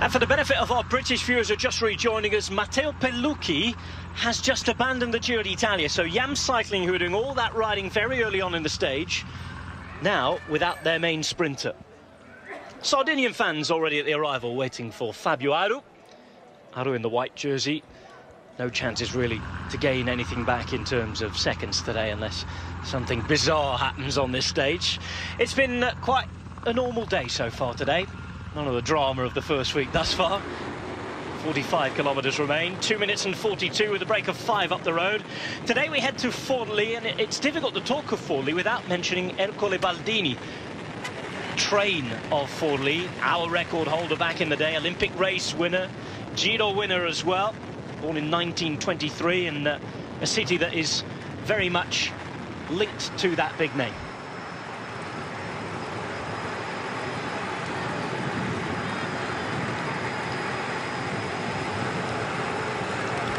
And for the benefit of our British viewers who are just rejoining us, Matteo Pellucci has just abandoned the Giro d'Italia. So Yam Cycling, who are doing all that riding very early on in the stage, now without their main sprinter. Sardinian fans already at the arrival, waiting for Fabio Aru. Aru in the white jersey. No chances really to gain anything back in terms of seconds today unless something bizarre happens on this stage. It's been quite a normal day so far today. None of the drama of the first week thus far. 45 kilometres remain, 2 minutes and 42 with a break of 5 up the road. Today we head to Forlì, and it's difficult to talk of Forlì without mentioning Ercole Baldini. Train of Forlì, our record holder back in the day, Olympic race winner, Giro winner as well, born in 1923 in a city that is very much linked to that big name.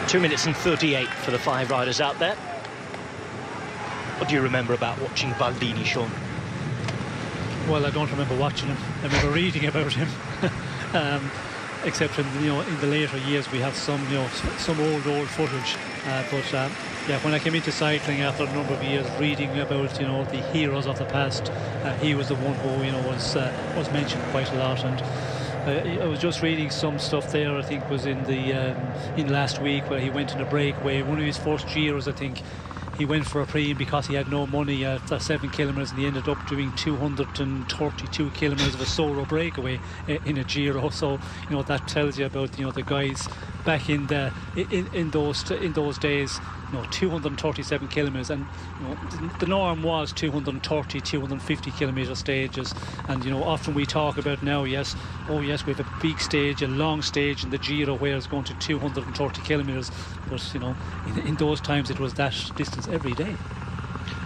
Two minutes and 38 for the 5 riders out there. What do you remember about watching Baldini, Sean? Well, I don't remember watching him. I remember reading about him. Except in the later years we have some some old footage. Yeah, when I came into cycling after a number of years, reading about the heroes of the past, he was the one who was mentioned quite a lot. And I was just reading some stuff there. I think was in last week where he went in a breakaway. One of his first Giros, I think. He went for a pre because he had no money at 7 kilometres, and he ended up doing 232 kilometres of a solo breakaway in a Giro. So that tells you about the guys back in those days. 237 kilometres, and the norm was 230, 250 kilometre stages. And often we talk about now, we have a big stage, a long stage in the Giro where it's going to 230 kilometres, but in those times it was that distance every day.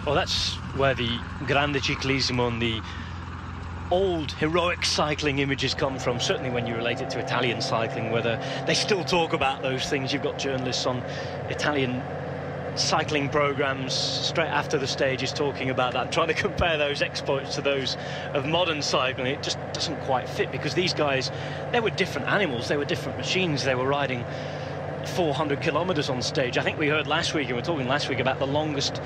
Well, that's where the Grande Ciclismo and the old heroic cycling images come from, certainly when you relate it to Italian cycling, whether they still talk about those things. You've got journalists on Italian cycling programs straight after the stage is talking about that, trying to compare those exploits to those of modern cycling. It just doesn't quite fit, because these guys, they were different animals, they were different machines. They were riding 400 kilometres on stage. I think we heard last week, and we were talking last week about the longest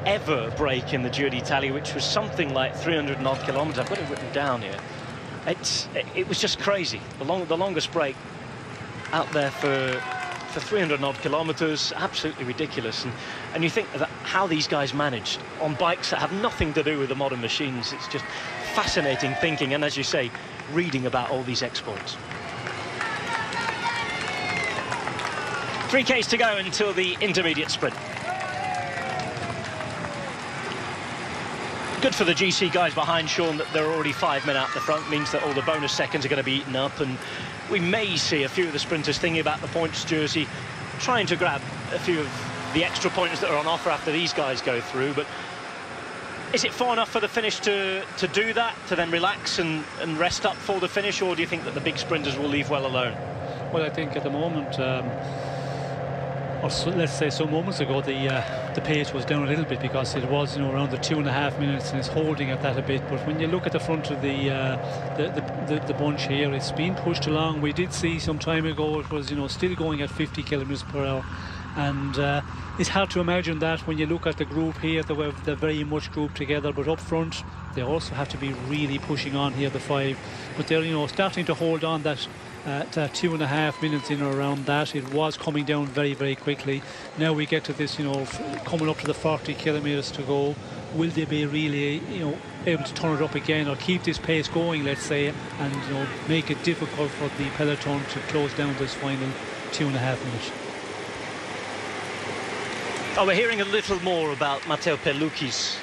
ever break in the Giro d'Italia, which was something like 300 and odd kilometres. I've got it written down here. It was just crazy. The longest break out there for 300 and odd kilometres, absolutely ridiculous. And you think that how these guys managed on bikes that have nothing to do with the modern machines. It's just fascinating thinking, and as you say, reading about all these exploits. 3Ks to go until the intermediate sprint. Good for the GC guys behind, Sean, that they're already 5 men out the front. Means that all the bonus seconds are going to be eaten up, and we may see a few of the sprinters thinking about the points jersey, trying to grab a few of the extra points that are on offer after these guys go through. But is it far enough for the finish to do that, to then relax and rest up for the finish, or do you think that the big sprinters will leave well alone? Well, I think at the moment, or so, let's say some moments ago, the pace was down a little bit, because it was around the 2.5 minutes, and it's holding at that a bit. But when you look at the front of the bunch here, it's been pushed along. We did see some time ago it was still going at 50 kilometres per hour, and it's hard to imagine that when you look at the group here. They're very much grouped together, but up front they also have to be really pushing on here, the 5. But they're starting to hold on that. At 2.5 minutes in or around that. It was coming down very, very quickly. Now we get to this, coming up to the 40 kilometres to go. Will they be really, able to turn it up again, or keep this pace going, let's say, and make it difficult for the peloton to close down this final 2.5 minutes? Oh, we're hearing a little more about Matteo Pellucci's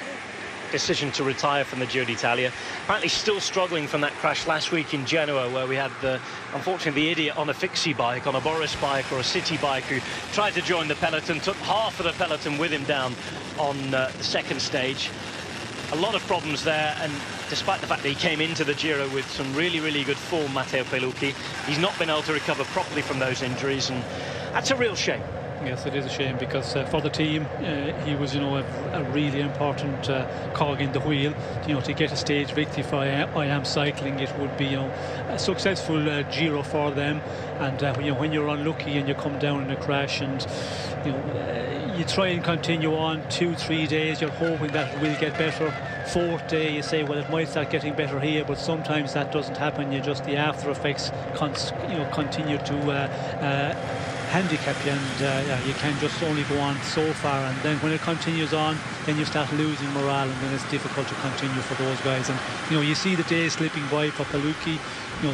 decision to retire from the Giro d'Italia. Apparently still struggling from that crash last week in Genoa, where we had unfortunately the idiot on a fixie bike, on a Boris bike or a city bike, who tried to join the peloton, took half of the peloton with him down on the second stage. A lot of problems there, and despite the fact that he came into the Giro with some really, really good form, Matteo Pellucci, he's not been able to recover properly from those injuries, and that's a real shame. Yes, it is a shame because for the team, he was, a really important cog in the wheel. To get a stage victory for I Am Cycling, it would be, a successful Giro for them. And when you're unlucky and you come down in a crash, and you try and continue on 2-3 days, you're hoping that it will get better. Fourth day, you say, well, it might start getting better here, but sometimes that doesn't happen. The after effects, continue to handicap you, and you can just only go on so far, and then when it continues on, then you start losing morale, and then it's difficult to continue for those guys. And you see the days slipping by for Pelucchi.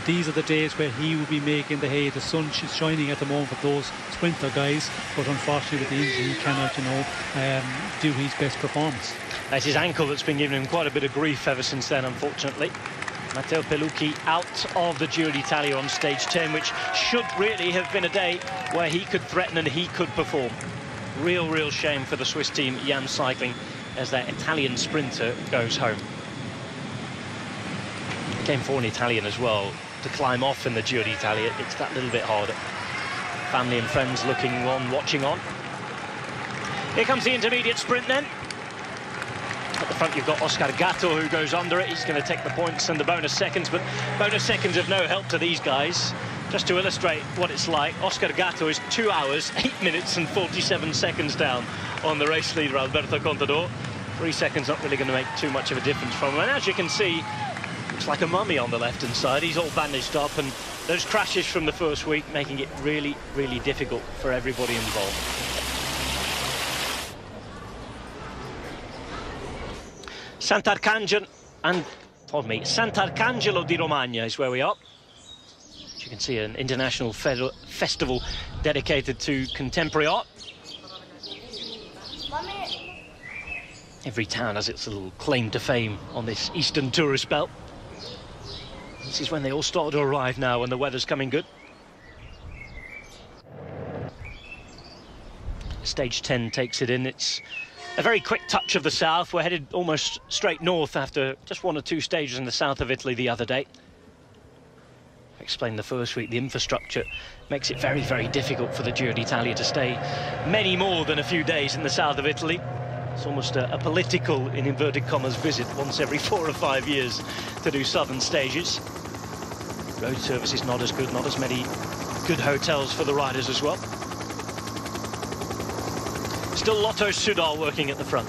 These are the days where he will be making the hay. The sun is shining at the moment for those sprinter guys, but unfortunately with the injury he cannot do his best performance. It's his ankle that's been giving him quite a bit of grief ever since then, unfortunately. Matteo Pelucchi out of the Giro d'Italia on stage 10, which should really have been a day where he could threaten and he could perform. Real shame for the Swiss team Jam Cycling as their Italian sprinter goes home. Came for an Italian as well to climb off in the Giro d'Italia. It's that little bit harder. Family and friends looking on, watching on. Here comes the intermediate sprint then. At the front you've got Oscar Gatto, who goes under it. He's going to take the points and the bonus seconds, but bonus seconds of no help to these guys. Just to illustrate what it's like, Oscar Gatto is 2 hours, 8 minutes and 47 seconds down on the race leader Alberto Contador. 3 seconds not really going to make too much of a difference from him. And as you can see, looks like a mummy on the left-hand side. He's all bandaged up, and those crashes from the first week making it really difficult for everybody involved. Sant'Arcangelo di Romagna is where we are. As you can see, an international festival dedicated to contemporary art. Every town has its little claim to fame on this eastern tourist belt. This is when they all start to arrive now when the weather's coming good. Stage 10 takes it in. It's a very quick touch of the south. We're headed almost straight north after just 1 or 2 stages in the south of Italy the other day. I explained the first week, the infrastructure makes it very difficult for the Giro d'Italia to stay many more than a few days in the south of Italy. It's almost a political, in inverted commas, visit once every 4 or 5 years to do southern stages. Road service is not as good, not as many good hotels for the riders as well. Still Lotto Soudal working at the front.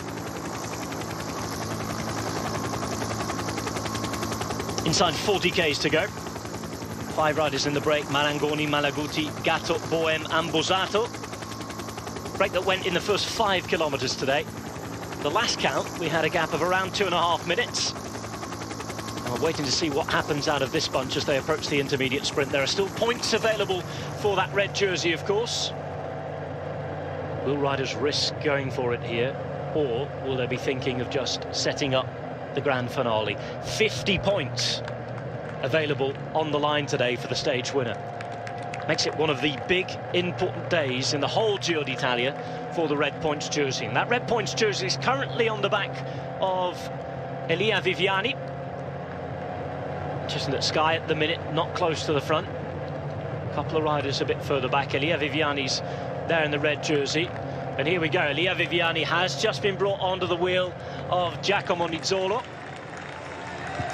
Inside 40 k's to go. 5 riders in the break: Marangoni, Malaguti, Gatto, Bohem and Bozzato. Break that went in the first 5 kilometres today. The last count, we had a gap of around 2.5 minutes. And we're waiting to see what happens out of this bunch as they approach the intermediate sprint. There are still points available for that red jersey, of course. Will riders risk going for it here, or will they be thinking of just setting up the grand finale? 50 points available on the line today for the stage winner. Makes it one of the big important days in the whole Giro d'Italia for the red points jersey. And that red points jersey is currently on the back of Elia Viviani. Just at Sky at the minute, not close to the front. A couple of riders a bit further back. Elia Viviani's there in the red jersey. And here we go. Elia Viviani has just been brought onto the wheel of Giacomo Nizzolo.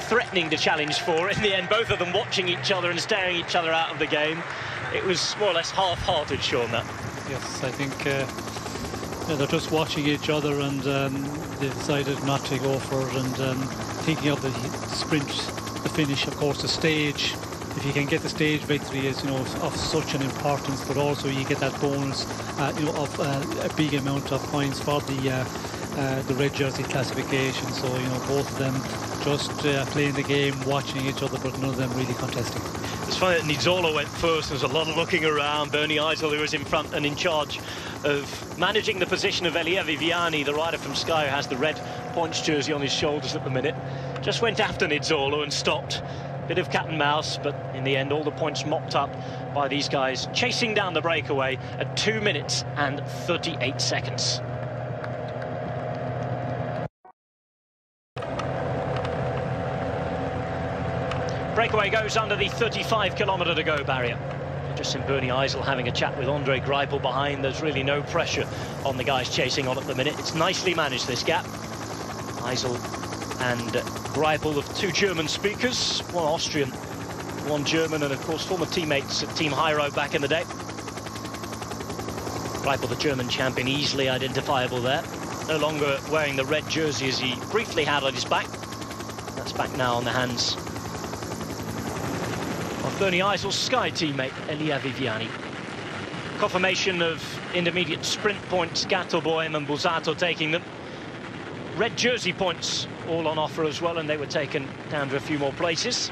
Threatening to challenge for it. In the end, both of them watching each other and staring each other out of the game. It was more or less half-hearted, Sean, that. Yes, I think they're just watching each other, and they decided not to go for it. And thinking of the sprint, the finish, of course, the stage. If you can get the stage victory, is of such an importance, but also you get that bonus, of a big amount of points for the red jersey classification. So both of them just playing the game, watching each other, but none of them really contesting. It's funny that Nizzolo went first. There was a lot of looking around. Bernie Eisel, who was in front and in charge of managing the position of Elia Viviani, the rider from Sky, who has the red points jersey on his shoulders at the minute, just went after Nizzolo and stopped. Bit of cat and mouse, but in the end all the points mopped up by these guys chasing down the breakaway at 2 minutes and 38 seconds. Breakaway goes under the 35 kilometre to go barrier. Just in Bernie Eisel having a chat with Andre Greipel behind. There's really no pressure on the guys chasing on at the minute. It's nicely managed, this gap. Eisel and Greipel, of two German speakers, one Austrian, one German, and of course former teammates at Team Hyro back in the day. Greipel, the German champion, easily identifiable there. No longer wearing the red jersey as he briefly had on his back. That's back now on the hands of Bernie Eisel's Sky teammate, Elia Viviani. Confirmation of intermediate sprint points, Gatto, Bohem and Busato taking them. Red jersey points all on offer as well, and they were taken down to a few more places.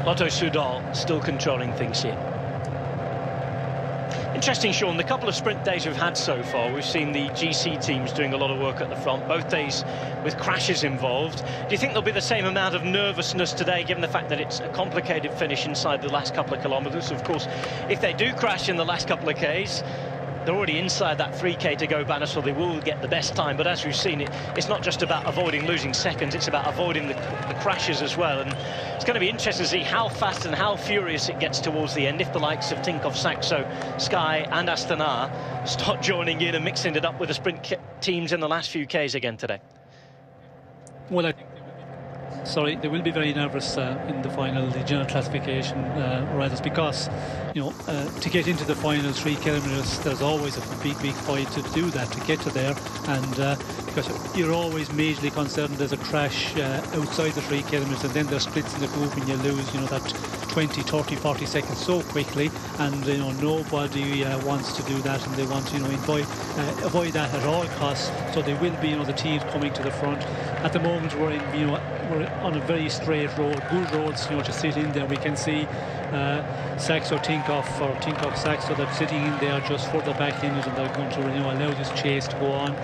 Lotto Soudal still controlling things here. Interesting, Sean, the couple of sprint days we've had so far, we've seen the GC teams doing a lot of work at the front, both days with crashes involved. Do you think there'll be the same amount of nervousness today, given the fact that it's a complicated finish inside the last couple of kilometres? Of course, if they do crash in the last couple of Ks, they're already inside that 3K to go banner, so they will get the best time. But as we've seen, it's not just about avoiding losing seconds, it's about avoiding the crashes as well. And it's going to be interesting to see how fast and how furious it gets towards the end if the likes of Tinkoff, Saxo, Sky and Astana start joining in and mixing it up with the sprint teams in the last few Ks again today. Well, I think they will be very nervous in the final, the general classification riders, because to get into the final 3 kilometres, there's always a big fight to do that, to get to there, and because you're always majorly concerned there's a crash outside the 3 kilometres, and then there's splits in the group and you lose that 20, 30, 40 seconds so quickly, and nobody wants to do that, and they want to avoid that at all costs. So they will be the teams coming to the front. At the moment we're on a very straight road, good roads to sit in there. We can see Saxo Tinkoff or Tinkoff Saxo, they're sitting in there just further back in it, and they're going to allow this chase to go on.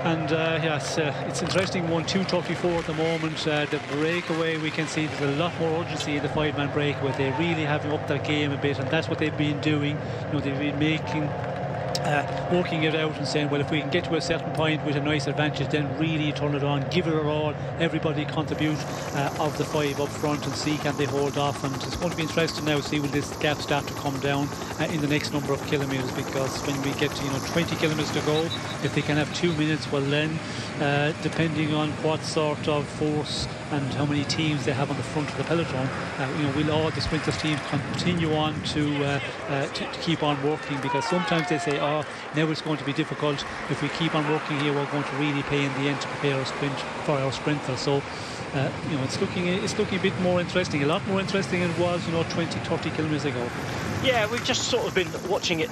And yes, it's interesting, 2:34 at the moment. The breakaway, we can see there's a lot more urgency in the 5-man breakaway. They really have upped their game a bit, and that's what they've been doing. They've been working it out and saying, well, if we can get to a certain point with a nice advantage, then really turn it on, give it a all, everybody contribute of the 5 up front, and see can they hold off. And it's going to be interesting now to see will this gap start to come down in the next number of kilometres, because when we get to 20 kilometres to go, if they can have 2 minutes, well then depending on what sort of force and how many teams they have on the front of the peloton, will all the sprinters teams continue on to keep on working, because sometimes they say, oh, now it's going to be difficult. If we keep on working here, we're going to really pay in the end to prepare our sprint for our sprinters. So it's looking a bit more interesting, a lot more interesting than it was 20, 30 kilometres ago. Yeah, we've just sort of been watching it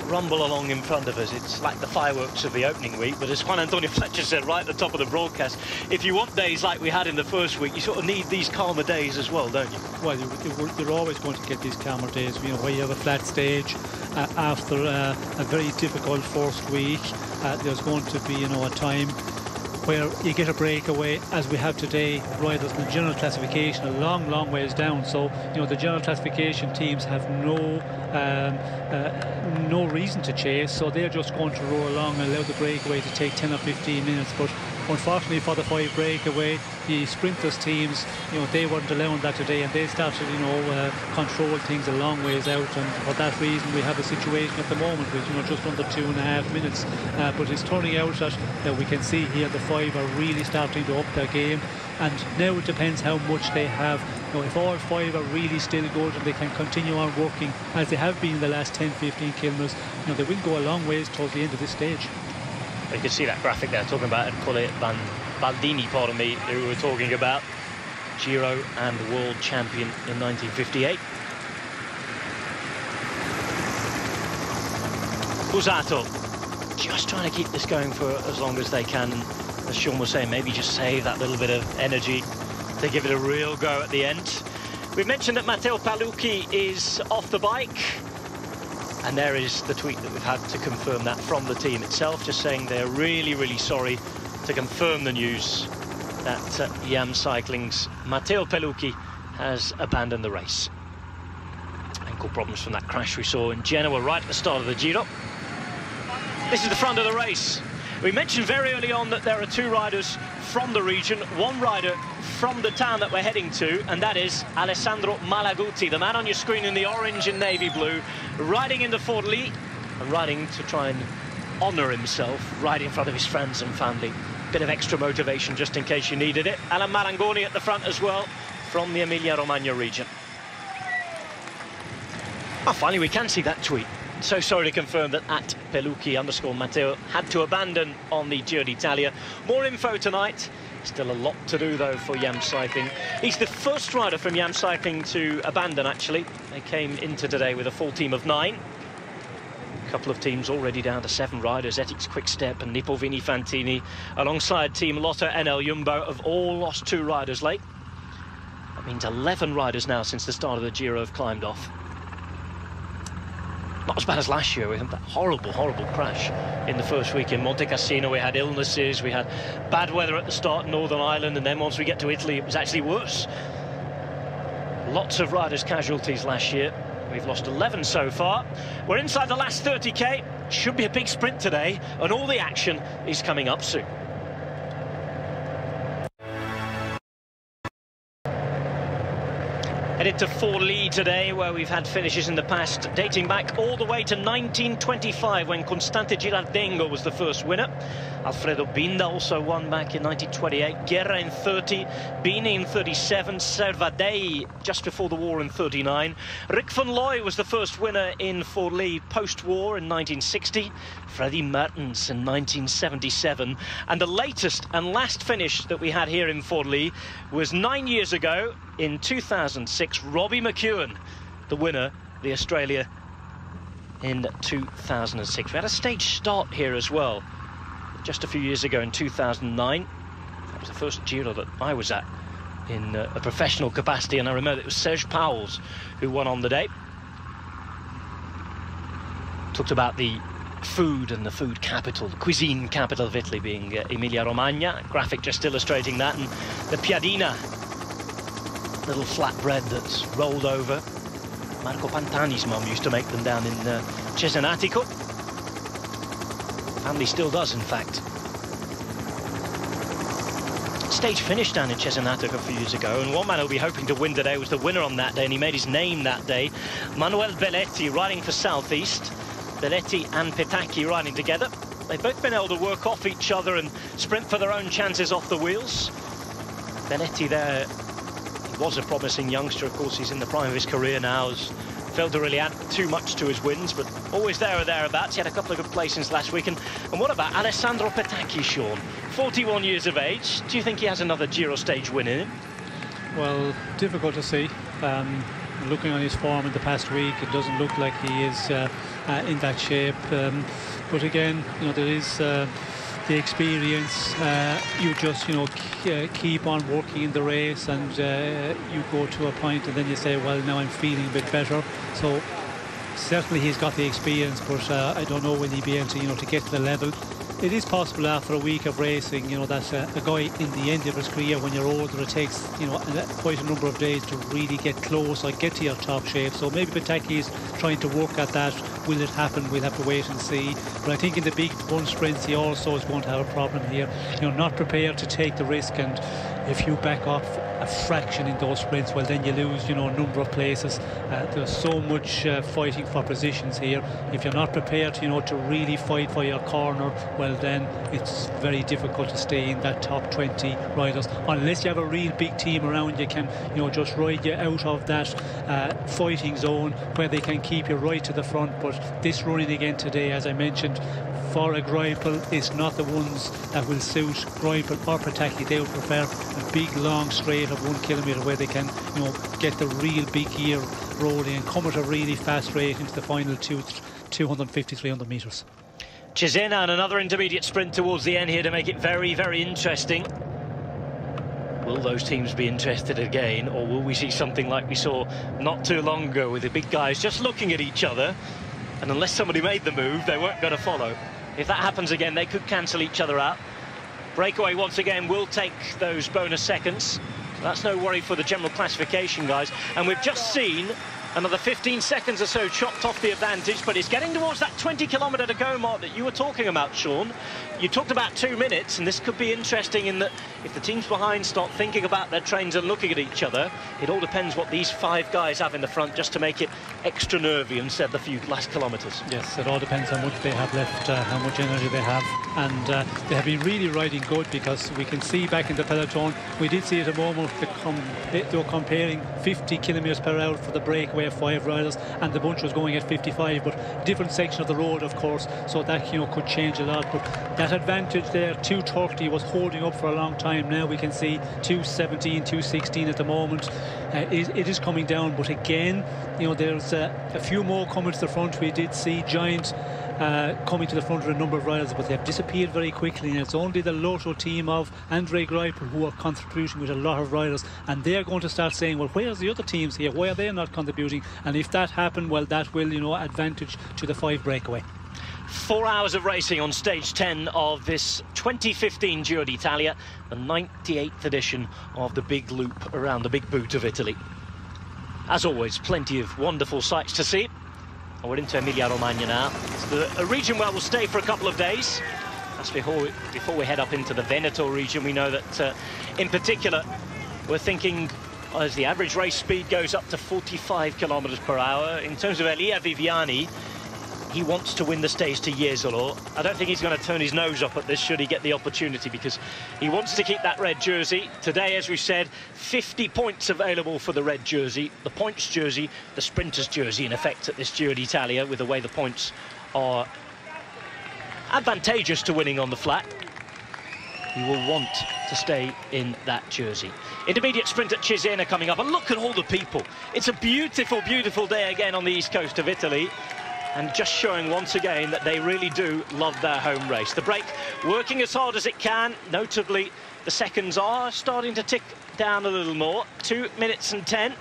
rumble along in front of us. It's like the fireworks of the opening week, but as Juan Antonio Fletcher said right at the top of the broadcast, if you want days like we had in the first week, you sort of need these calmer days as well, don't you? Well, you're always going to get these calmer days, where you have a flat stage after a very difficult first week. There's going to be a time where you get a breakaway, as we have today. Riders in the general classification a long ways down, so the general classification teams have no reason to chase, so they're just going to roll along and allow the breakaway to take 10 or 15 minutes. But unfortunately for the 5 breakaway, the sprinters teams, they weren't allowing that today, and they started control things a long ways out, and for that reason we have a situation at the moment with just under 2.5 minutes, but it's turning out that we can see here the 5 are really starting to up their game, and now it depends how much they have. If all 5 are really still good and they can continue on working as they have been in the last 10-15 kilometres, they will go a long ways towards the end of this stage. You can see that graphic there talking about Ercole van Baldini, pardon me, who we were talking about, Giro and world champion in 1958. Busato just trying to keep this going for as long as they can. As Sean was saying, maybe just save that little bit of energy to give it a real go at the end. We've mentioned that Matteo Palucchi is off the bike, and there is the tweet that we've had to confirm that from the team itself, just saying they're really sorry to confirm the news that YAM Cycling's Matteo Palucchi has abandoned the race. Ankle problems from that crash we saw in Genoa right at the start of the Giro. This is the front of the race. We mentioned very early on that there are 2 riders from the region, 1 rider from the town that we're heading to, and that is Alessandro Malaguti, the man on your screen in the orange and navy blue, riding into Forlì and riding to try and honour himself, right in front of his friends and family. Bit of extra motivation just in case you needed it. Alan Marangoni at the front as well, from the Emilia-Romagna region. Oh, finally we can see that tweet. So sorry to confirm that at Pelucchi_Matteo had to abandon on the Giro d'Italia. More info tonight. Still a lot to do though for Yam Cycling. He's the first rider from Yam Cycling to abandon, actually. They came into today with a full team of 9. A couple of teams already down to 7 riders. Ethics Quick-Step and Nippo Vini Fantini, alongside Team Lotto NL Jumbo, have all lost 2 riders late. That means 11 riders now since the start of the Giro have climbed off. Not as bad as last year. We had that horrible crash in the first week in Monte Cassino. We had illnesses, we had bad weather at the start in Northern Ireland, and then once we get to Italy, it was actually worse. Lots of riders' casualties last year. We've lost 11 so far. We're inside the last 30k. Should be a big sprint today, and all the action is coming up soon. Headed to Forlì today, where we've had finishes in the past dating back all the way to 1925, when Constante Girardengo was the first winner. Alfredo Binda also won back in 1928, Guerra in 30, Bini in 37, Servadei just before the war in 39. Rick van Looy was the first winner in Forlì post-war in 1960, Freddy Mertens in 1977, and the latest and last finish that we had here in Forlì was 9 years ago in 2006. Robbie McEwen, the winner, the Australia in 2006. We had a stage start here as well just a few years ago in 2009. That was the first Giro that I was at in a professional capacity, and I remember it was Serge Pauwels who won on the day. Talked about the food and the food capital, the cuisine capital of Italy being Emilia-Romagna. Graphic just illustrating that, and the piadina, little flatbread that's rolled over. Marco Pantani's mum used to make them down in Cesenatico. Family still does, in fact. Stage finished down in Cesenatico a few years ago, and one man who'll be hoping to win today was the winner on that day, and he made his name that day. Manuel Belletti, riding for Southeast. Belletti and Petacchi riding together. They've both been able to work off each other and sprint for their own chances off the wheels. Belletti there, he was a promising youngster. Of course, he's in the prime of his career now. Has failed to really add too much to his wins, but always there or thereabouts. He had a couple of good placings last week. And what about Alessandro Petacchi, Sean? 41 years of age. Do you think he has another Giro stage win in him? Well, difficult to see. Looking on his form in the past week, it doesn't look like he is in that shape. But again, you know, there is the experience. You just, you know, keep on working in the race, and you go to a point, and then you say, well, now I'm feeling a bit better. So certainly he's got the experience, but I don't know when he'll be able to, you know, to get to the level. It is possible after a week of racing, you know, that a guy in the end of his career, when you're older, it takes, you know, quite a number of days to really get close or get to your top shape. So maybe Petacchi is trying to work at that. Will it happen? We'll have to wait and see. But I think in the big one sprints, he also is going to have a problem here. You know, not prepared to take the risk, and if you back off a fraction in those sprints, well, then you lose, you know, a number of places. There's so much fighting for positions here. If you're not prepared, you know, to really fight for your corner, well, then it's very difficult to stay in that top 20 riders, unless you have a real big team around you, can, you know, just ride you out of that fighting zone where they can keep you right to the front. But this running again today, as I mentioned, for a Greipel, is not the ones that will suit Greipel or Petacchi. They will prefer a big long straight of 1 kilometre where they can, you know, get the real big gear rolling and come at a really fast rate into the final 250-300 metres. Cesena and another intermediate sprint towards the end here to make it very, very interesting. Will those teams be interested again, or will we see something like we saw not too long ago with the big guys just looking at each other, and unless somebody made the move, they weren't going to follow? If that happens again, they could cancel each other out. Breakaway once again will take those bonus seconds. So that's no worry for the general classification guys. And we've just seen Another 15 seconds or so chopped off the advantage, but it's getting towards that 20-kilometre to go mark that you were talking about, Sean. You talked about 2 minutes, and this could be interesting in that if the teams behind start thinking about their trains and looking at each other, it all depends what these 5 guys have in the front just to make it extra nervy and set the few last kilometres. Yes, it all depends how much they have left, how much energy they have, and they have been really riding good, because we can see back in the peloton, we did see at a moment they were comparing 50 kilometres per hour for the breakaway of 5 riders, and the bunch was going at 55, but different section of the road, of course, so that, you know, could change a lot. But that advantage there, 2:30, was holding up for a long time. Now we can see 2:17, 2:16 at the moment. It is coming down, but again, you know, there's a few more coming to the front. We did see Giant coming to the front with a number of riders, but they've disappeared very quickly, and it's only the Lotto team of Andre Greipel who are contributing with a lot of riders, and they're going to start saying, well, where's the other teams here? Why are they not contributing? And if that happens, well, that will, you know, advantage to the 5 breakaway. 4 hours of racing on stage 10 of this 2015 Giro d'Italia, the 98th edition of the big loop around the big boot of Italy. As always, plenty of wonderful sights to see. We're into Emilia-Romagna now. It's a region where we'll stay for a couple of days. That's before we head up into the Veneto region. We know that, in particular, we're thinking as the average race speed goes up to 45 kilometres per hour. In terms of Elia Viviani, he wants to win the stage to Jesolo. I don't think he's going to turn his nose up at this should he get the opportunity, because he wants to keep that red jersey. Today, as we said, 50 points available for the red jersey, the points jersey, the sprinter's jersey in effect at this Giro d'Italia, with the way the points are advantageous to winning on the flat. He will want to stay in that jersey. Intermediate sprint at Cesena coming up, and look at all the people. It's a beautiful, beautiful day again on the east coast of Italy, and just showing once again that they really do love their home race. The brake working as hard as it can. Notably, the seconds are starting to tick down a little more. 2 minutes and 10.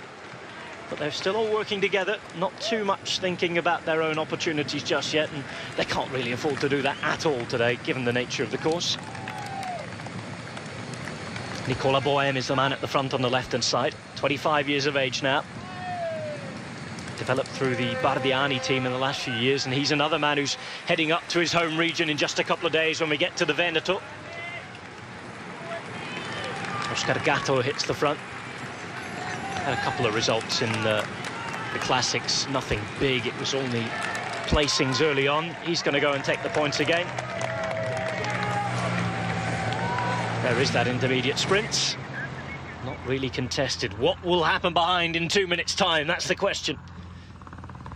But they're still all working together. Not too much thinking about their own opportunities just yet. And they can't really afford to do that at all today, given the nature of the course. Nicola Bohem is the man at the front on the left-hand side. 25 years of age now. Developed through the Bardiani team in the last few years, and he's another man who's heading up to his home region in just a couple of days when we get to the Veneto. Oscar Gatto hits the front. Had a couple of results in the classics, nothing big. It was only placings early on. He's going to go and take the points again. There is that intermediate sprint. Not really contested. What will happen behind in 2 minutes' time? That's the question.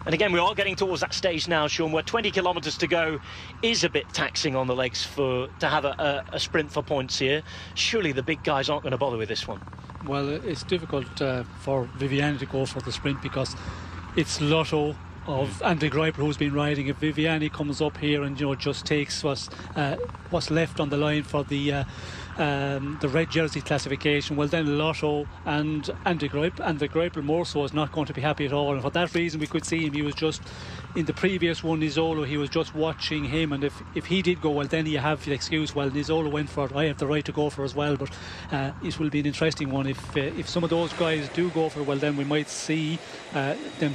And again, we are getting towards that stage now, Sean, where 20 kilometres to go is a bit taxing on the legs to have a sprint for points here. Surely the big guys aren't going to bother with this one. Well, it's difficult for Viviani to go for the sprint, because it's Lotto of Andre Greipel who's been riding. If Viviani comes up here and, you know, just takes what's left on the line for the red jersey classification, well, then Lotto and Andre Greipel more so is not going to be happy at all. And for that reason, we could see him. He was just in the previous one, Nizzolo, he was just watching him, and if he did go, well, then you have the excuse, well, Nizzolo went for it, I have the right to go for it as well. But it will be an interesting one if some of those guys do go for it. Well, then we might see them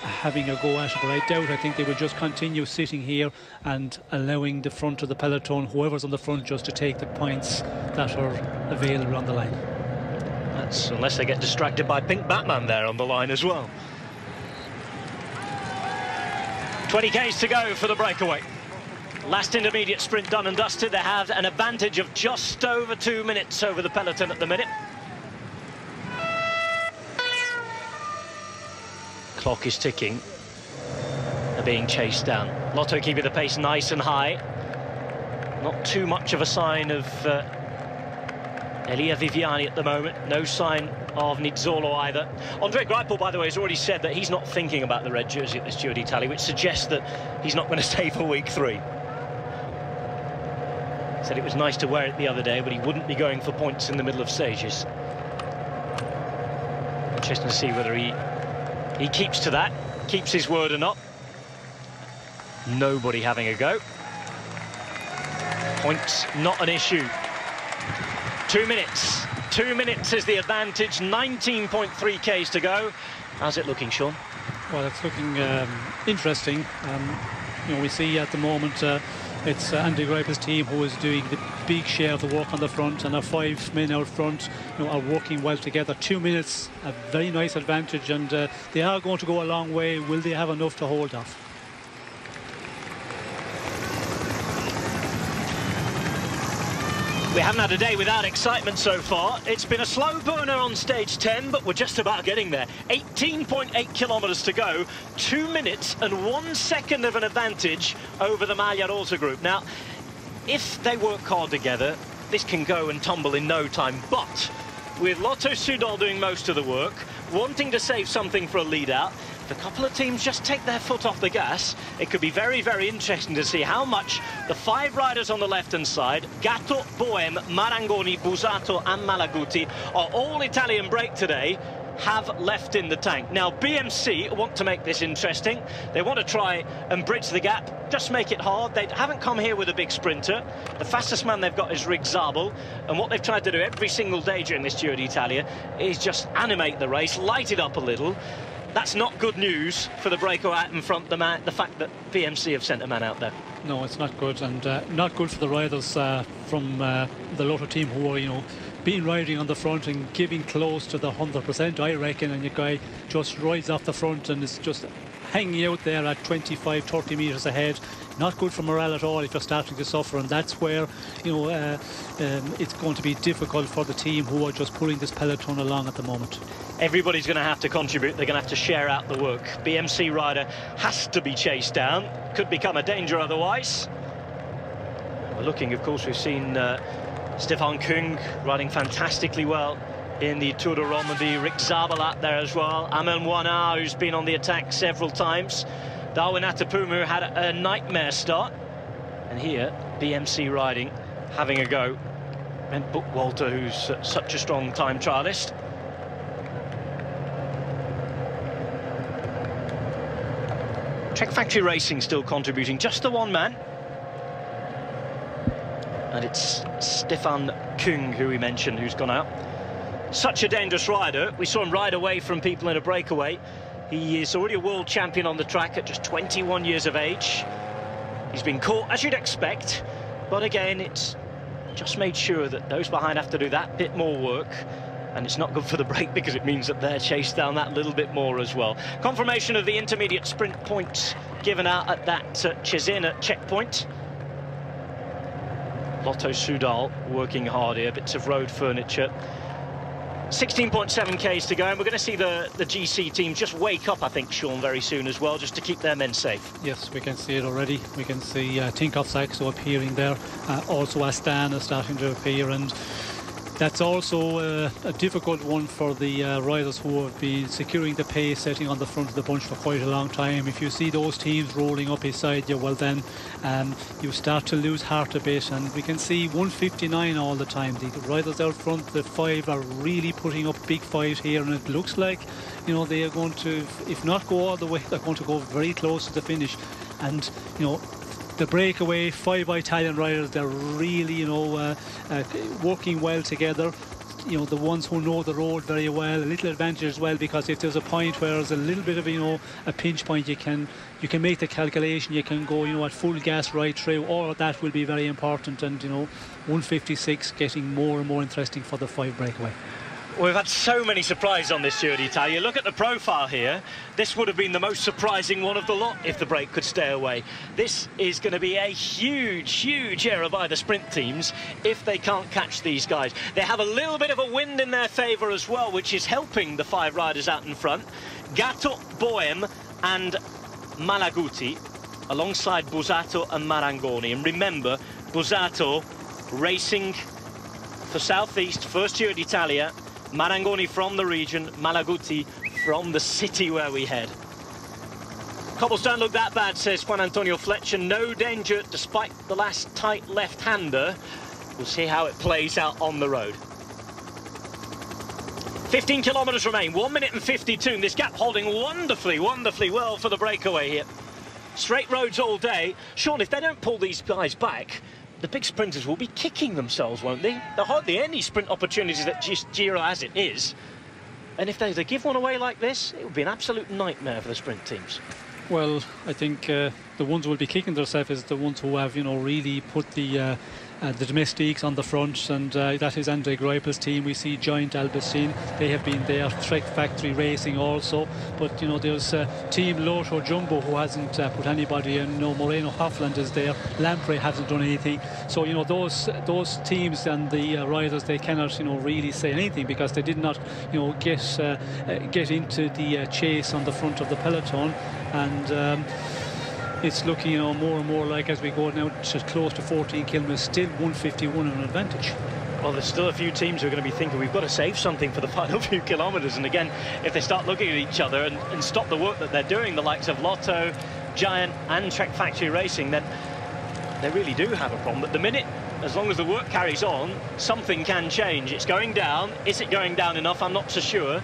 having a go at it, but I doubt. I think they will just continue sitting here and allowing the front of the peloton, whoever's on the front, just to take the points that are available on the line. That's unless they get distracted by Pink Batman there on the line as well. 20 k's to go for the breakaway. Last intermediate sprint done and dusted. They have an advantage of just over 2 minutes over the peloton at the minute. Clock is ticking. They're being chased down. Lotto keeping the pace nice and high. Not too much of a sign of Elia Viviani at the moment. No sign of Nizzolo either. Andre Greipel, by the way, has already said that he's not thinking about the red jersey at this Giro d'Italia, which suggests that he's not going to stay for week 3. Said it was nice to wear it the other day, but he wouldn't be going for points in the middle of stages. Interesting to see whether he keeps to that, keeps his word or not. Nobody having a go. Points not an issue. 2 minutes. 2 minutes is the advantage. 19.3 k's to go. How's it looking, Sean? Well, it's looking interesting. You know, we see at the moment it's Andy Gripe's team who is doing the big share of the work on the front, and our 5 men out front, you know, are working well together. 2 minutes, a very nice advantage, and they are going to go a long way. Will they have enough to hold off? We haven't had a day without excitement so far. It's been a slow burner on stage 10, but we're just about getting there. 18.8 kilometres to go, 2 minutes and 1 second of an advantage over the Maglia Rosa group. Now, if they work hard together, this can go and tumble in no time. But with Lotto Soudal doing most of the work, wanting to save something for a lead out, if a couple of teams just take their foot off the gas, it could be very, very interesting to see how much the 5 riders on the left-hand side, Gatto, Bohem, Marangoni, Busato and Malaguti, are all Italian break today, have left in the tank. Now, BMC want to make this interesting. They want to try and bridge the gap, just make it hard. They haven't come here with a big sprinter. The fastest man they've got is Rick Zabel, and what they've tried to do every single day during this Giro d'Italia is just animate the race, light it up a little. That's not good news for the breakaway out in front, the fact that BMC have sent a man out there. No, it's not good, and not good for the riders from the Lotto team who are, you know, being riding on the front and giving close to the 100%, I reckon, and your guy just rides off the front and is just hanging out there at 25, 30 metres ahead. Not good for morale at all if you're starting to suffer, and that's where, you know, it's going to be difficult for the team who are just pulling this peloton along at the moment. Everybody's going to have to contribute. They're going to have to share out the work. BMC rider has to be chased down. Could become a danger otherwise. We're looking, of course, we've seen Stefan Kung riding fantastically well in the Tour de Romandie. Rick Zabel out there as well. Amel Moina, who's been on the attack several times. Darwin Atapumu had a nightmare start. And here, BMC riding, having a go. And Bookwalter, who's such a strong time trialist. Trek Factory Racing still contributing, just the one man. And it's Stefan Kung, who we mentioned, who's gone out. Such a dangerous rider. We saw him ride away from people in a breakaway. He is already a world champion on the track at just 21 years of age. He's been caught, as you'd expect, but again, it's just made sure that those behind have to do that bit more work. And it's not good for the break because it means that they're chased down that little bit more as well. Confirmation of the intermediate sprint points given out at that Cesena checkpoint. Lotto Soudal working hard here, bits of road furniture. 16.7 Ks to go, and we're going to see the GC team just wake up, I think, Sean, very soon as well, just to keep their men safe. Yes, we can see it already. We can see Tinkoff Saxo appearing there. Also Astana starting to appear, and that's also a difficult one for the riders who have been securing the pace, setting on the front of the bunch for quite a long time. If you see those teams rolling up beside you, well then you start to lose heart a bit, and we can see 159 all the time. The riders out front, the 5, are really putting up big fight here, and it looks like, you know, they are going to, if not go all the way, they're going to go very close to the finish. And, you know, the breakaway 5 Italian riders, they're really, you know, working well together. You know, the ones who know the road very well, a little advantage as well, because if there's a point where there's a little bit of, you know, a pinch point, you can make the calculation, you can go, you know, at full gas right through. All of that will be very important, and, you know, 156 getting more and more interesting for the 5 breakaway. We've had so many surprises on this Giro d'Italia. Look at the profile here. This would have been the most surprising one of the lot if the break could stay away. This is going to be a huge, huge error by the sprint teams if they can't catch these guys. They have a little bit of a wind in their favour as well, which is helping the 5 riders out in front. Gatto, Bohem and Malaguti alongside Busato and Marangoni. And remember, Busato racing for Southeast, first Giro d'Italia. Marangoni from the region, Malaguti from the city where we head. Cobbles don't look that bad, says Juan Antonio Fletcher. No danger despite the last tight left-hander. We'll see how it plays out on the road. 15 kilometres remain, 1 minute and 52. And this gap holding wonderfully, wonderfully well for the breakaway here. Straight roads all day. Sean, if they don't pull these guys back, the big sprinters will be kicking themselves, won't they? There are hardly any sprint opportunities that Giro as it is. And if they give one away like this, it would be an absolute nightmare for the sprint teams. Well, I think the ones who will be kicking themselves is the ones who have, really put the domestiques on the front, and that is Andre Greipel's team. We see Giant Albacin, they have been there. Trek Factory Racing also, but there's Team Lotto Jumbo who hasn't put anybody in. Moreno Hofland is there. Lamprey hasn't done anything. So those teams and the riders, they cannot really say anything, because they did not get into the chase on the front of the peloton. And it's looking more and more like, as we go now to close to 14 kilometres, still 151 an advantage. Well, there's still a few teams who are going to be thinking we've got to save something for the final few kilometres. And again, if they start looking at each other and stop the work that they're doing, the likes of Lotto, Giant and Trek Factory Racing, then they really do have a problem. At the minute, as long as the work carries on, something can change. It's going down. Is it going down enough? I'm not so sure.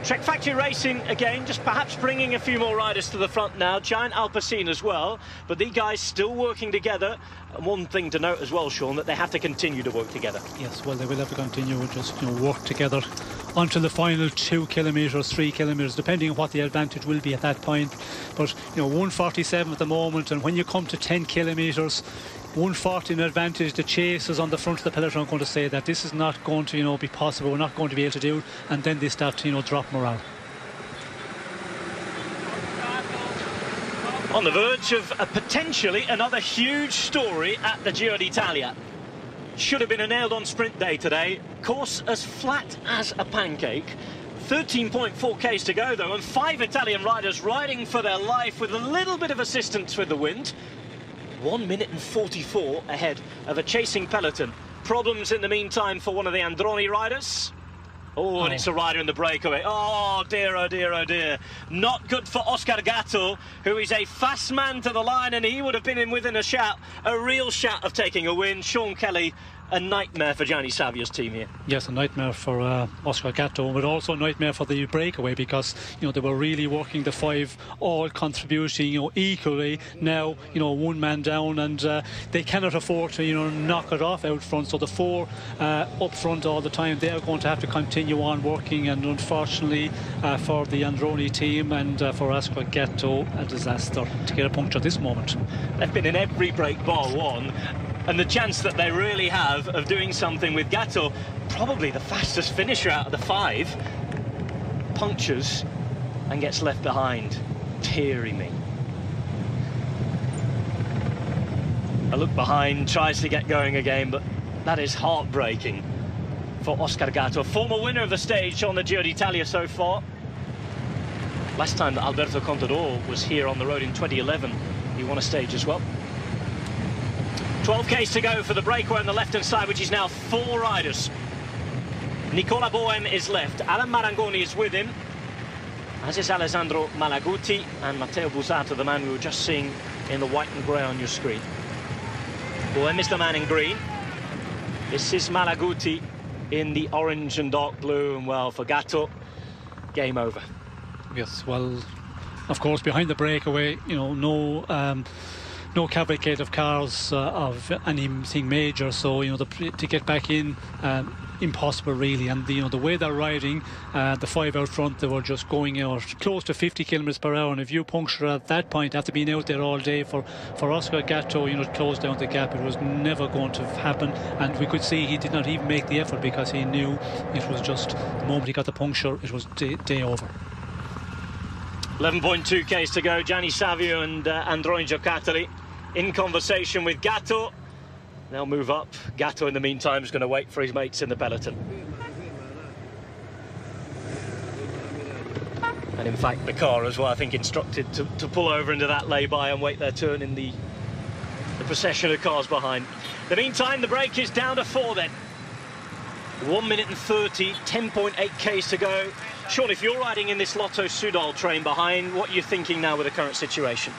Trek Factory Racing, again, just perhaps bringing a few more riders to the front now. Giant Alpecin as well. But these guys still working together. And one thing to note as well, Sean, that they have to continue to work together. Yes, well, they will have to continue to just work together until the final 2 kilometres, 3 kilometres, depending on what the advantage will be at that point. But 147 at the moment, and when you come to 10 kilometres, 140 in advantage, the chasers on the front of the peloton are going to say that this is not going to be possible, we're not going to be able to do it, and then they start to drop morale. On the verge of potentially another huge story at the Giro d'Italia. Should have been a nailed-on sprint day today. Course as flat as a pancake. 13.4 k's to go though, and 5 Italian riders riding for their life with a little bit of assistance with the wind. 1 minute and 44 ahead of a chasing peloton. Problems in the meantime for one of the Androni riders. Oh, and it's a rider in the breakaway. Oh dear, oh dear, oh dear. Not good for Oscar Gatto, who is a fast man to the line, and he would have been in within a shout, a real shout of taking a win. Sean Kelly, a nightmare for Gianni Savio's team here. Yes, a nightmare for Oscar Gatto, but also a nightmare for the breakaway, because they were really working the 5, all contributing equally. Now one man down, and they cannot afford to knock it off out front. So the 4 up front all the time, they are going to have to continue on working, and unfortunately for the Androni team and for Oscar Gatto, a disaster to get a puncture at this moment. They've been in every break bar one. And the chance that they really have of doing something with Gatto, probably the fastest finisher out of the 5, punctures and gets left behind. Deary me. A look behind, tries to get going again, but that is heartbreaking for Oscar Gatto, former winner of the stage on the Giro d'Italia so far. Last time that Alberto Contador was here on the road in 2011, he won a stage as well. 12 k's to go for the breakaway on the left-hand side, which is now 4 riders. Nicola Bohem is left. Alan Marangoni is with him, as is Alessandro Malaguti and Matteo Busato, the man we were just seeing in the white and grey on your screen. Bohem is the man in green. This is Malaguti in the orange and dark blue, and well, for Gatto, game over. Yes, well, of course, behind the breakaway, no cavalcade of cars of anything major, so to get back in, impossible really. And the way they're riding, the 5 out front, they were just going out close to 50 kilometers per hour, and if you puncture at that point after being out there all day, for Oscar Gatto to close down the gap, it was never going to happen. And we could see he did not even make the effort, because he knew it was just the moment he got the puncture, it was day over. 11.2 k's to go. Gianni Savio and Androni Giocattoli in conversation with Gatto. They'll move up. Gatto in the meantime is going to wait for his mates in the peloton. And in fact the car as well, I think, instructed to pull over into that lay-by and wait their turn in the procession of cars behind. In the meantime, the break is down to 4 then. 1 minute and 30, 10.8 k's to go. Sean, if you're riding in this Lotto Soudal train behind, what are you thinking now with the current situation?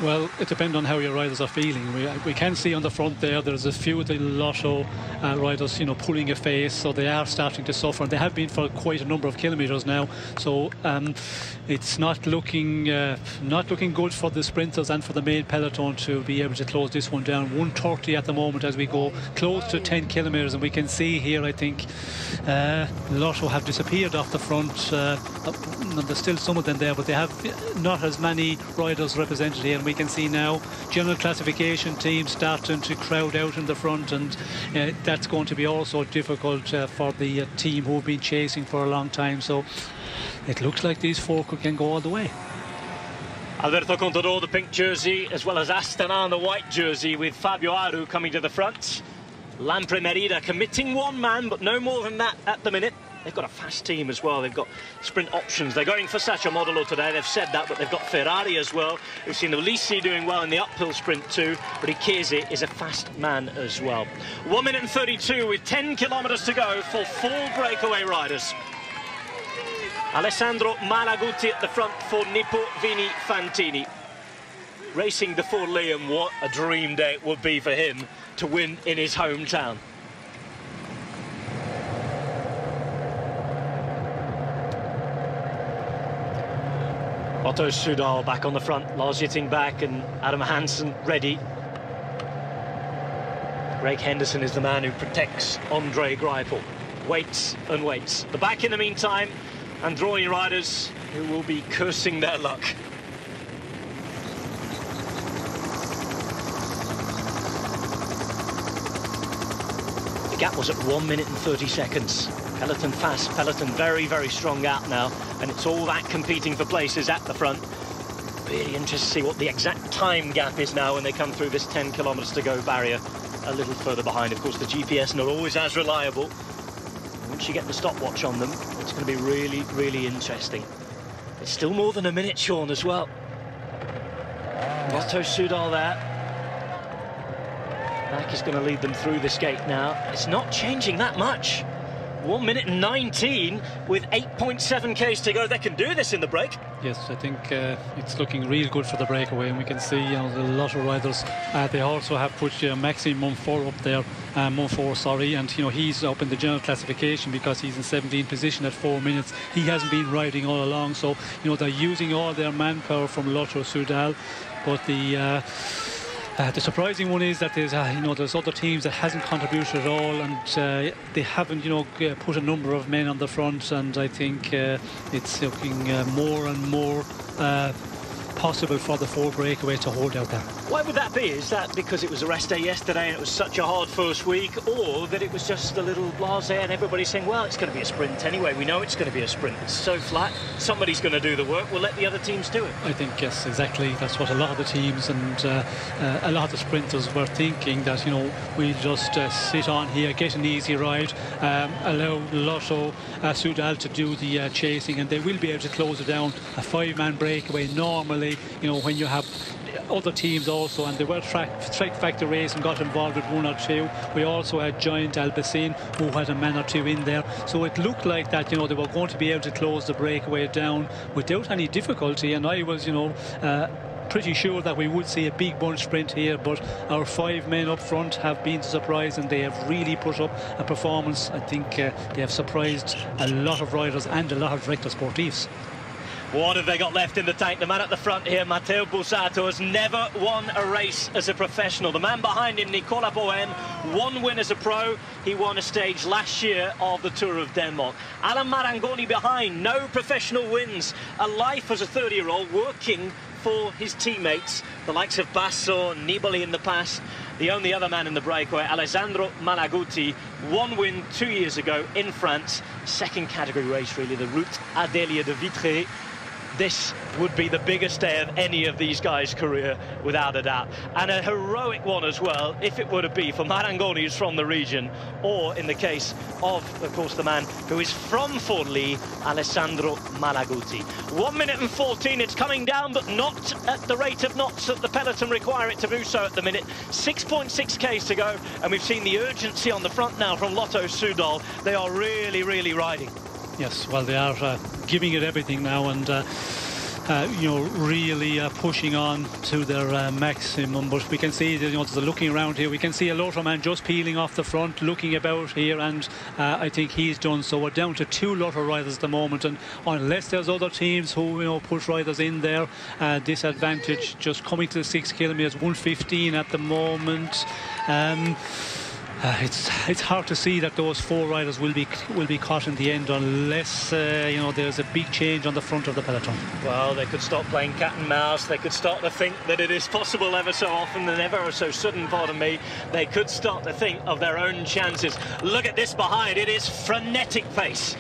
Well, it depends on how your riders are feeling. We can see on the front there's a few of the Lotto riders, you know, pulling a face, so they are starting to suffer, and they have been for quite a number of kilometres now. So it's not looking good for the sprinters and for the main peloton to be able to close this one down. 1:30 at the moment as we go close to 10 kilometres, and we can see here, I think, Lotto have disappeared off the front. There's still some of them there, but they have not as many riders represented here. And we can see now general classification teams starting to crowd out in the front, and that's going to be also difficult for the team who've been chasing for a long time. So it looks like these four can go all the way. Alberto Contador, the pink jersey, as well as Astana, the white jersey, with Fabio Aru coming to the front. Lampre Merida committing one man, but no more than that at the minute. They've got a fast team as well. They've got sprint options. They're going for Sacha Modolo today. They've said that, but they've got Ferrari as well. We've seen Ulisi doing well in the uphill sprint too, but Ikeze is a fast man as well. 1 minute and 32 with 10 kilometres to go for four breakaway riders. Alessandro Malaguti at the front for Nippo Vini Fantini. Racing the Ford Liam, what a dream day it would be for him to win in his hometown. Otto Sudal back on the front, Lars Ytting back, and Adam Hansen ready. Greg Henderson is the man who protects Andre Greipel. Waits and waits. The back in the meantime, and drawing riders who will be cursing their luck. The gap was at 1 minute and 30 seconds. Peloton fast, Peloton very, very strong out now, and it's all that competing for places at the front. Really interested to see what the exact time gap is now when they come through this 10 kilometres to go barrier a little further behind. Of course, the GPS not always as reliable. Once you get the stopwatch on them, it's going to be really, really interesting. It's still more than a minute, Sean, as well. Otto Sudal there. Mack is going to lead them through this gate now. It's not changing that much. 1 minute and 19 with 8.7 k's to go. They can do this in the break. Yes, I think it's looking real good for the breakaway, and we can see, you know, the Lotto riders. They also have put Maxime Monfort up there, Monfort, sorry, and you know he's up in the general classification because he's in 17th position at 4 minutes. He hasn't been riding all along, so you know they're using all their manpower from Lotto Sudal, but the surprising one is that there's other teams that hasn't contributed at all, and they haven't, you know, put a number of men on the front, and I think it's looking more and more possible for the four breakaway to hold out there. Why would that be? Is that because it was a rest day yesterday and it was such a hard first week, or that it was just a little blasé and everybody's saying, well, it's going to be a sprint anyway, we know it's going to be a sprint, it's so flat, somebody's going to do the work, we'll let the other teams do it? I think, yes, exactly, that's what a lot of the teams and a lot of the sprinters were thinking, that, you know, we'll just sit on here, get an easy ride, allow Lotto Sudal to do the chasing, and they will be able to close it down. A 5-man breakaway normally, you know, when you have other teams also, and they were track factor race and got involved with 1 or 2. We also had Giant Alpecin who had a man or 2 in there, so it looked like that, you know, they were going to be able to close the breakaway down without any difficulty, and I was, you know, pretty sure that we would see a big bunch sprint here, but our 5 men up front have been surprised, and they have really put up a performance. I think they have surprised a lot of riders and a lot of director sportifs. What have they got left in the tank? The man at the front here, Matteo Bussato, has never won a race as a professional. The man behind him, Nicolas Bohen, 1 win as a pro. He won a stage last year of the Tour of Denmark. Alan Marangoni behind, no professional wins. A life as a 30-year-old working for his teammates, the likes of Basso, Nibali in the past. The only other man in the breakaway, Alessandro Malaguti, 1 win 2 years ago in France. Second category race, really, the Route Adélia de Vitré. This would be the biggest day of any of these guys' career, without a doubt. And a heroic one as well, if it were to be for Marangoni, who's from the region, or in the case of course, the man who is from Forlì, Alessandro Malaguti. 1 minute and 14, it's coming down, but not at the rate of knots that the peloton require it to do so at the minute. 6.6 k's to go, and we've seen the urgency on the front now from Lotto Sudal. They are really, really riding. Yes, well, they are giving it everything now, and really pushing on to their maximum. But we can see that, there's a looking around here. We can see a Lotterman just peeling off the front, looking about here, and I think he's done so. We're down to 2 Lotter riders at the moment, and unless there's other teams who push riders in there, disadvantage just coming to the 6 kilometres, 1:15 at the moment. It's hard to see that those 4 riders will be caught in the end unless there's a big change on the front of the peloton. Well, they could start playing cat and mouse. They could start to think that it is possible ever so often and ever so sudden, pardon me. They could start to think of their own chances. Look at this behind. It is frenetic pace.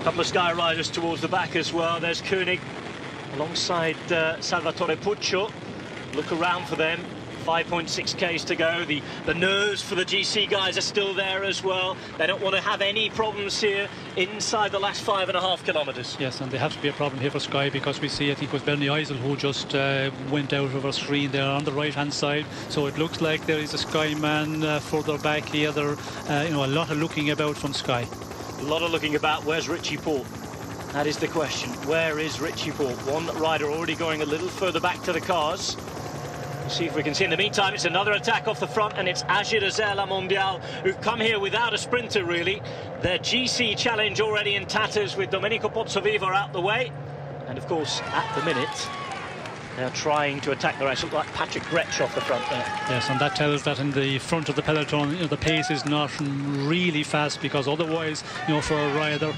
A couple of Sky riders towards the back as well. There's Koenig alongside Salvatore Puccio. Look around for them. 5.6 Ks to go. The nerves for the GC guys are still there as well. They don't want to have any problems here inside the last 5.5 kilometres. Yes, and they have to be a problem here for Sky, because we see, I think it was Bernie Eisel who just went out of our screen there on the right hand side. So it looks like there is a Sky man further back here. There, a lot of looking about from Sky. A lot of looking about. Where's Richie Porte? That is the question. Where is Richie Porte? One rider already going a little further back to the cars. See if we can see. In the meantime, it's another attack off the front, and it's Agir La Mondiale, who've come here without a sprinter, really. Their GC challenge already in tatters, with Domenico Pozzovivo out the way. And, of course, at the minute, they're trying to attack the race. Look like Patrick Gretsch off the front there. Yes, and that tells that in the front of the peloton, the pace is not really fast, because otherwise, for a rider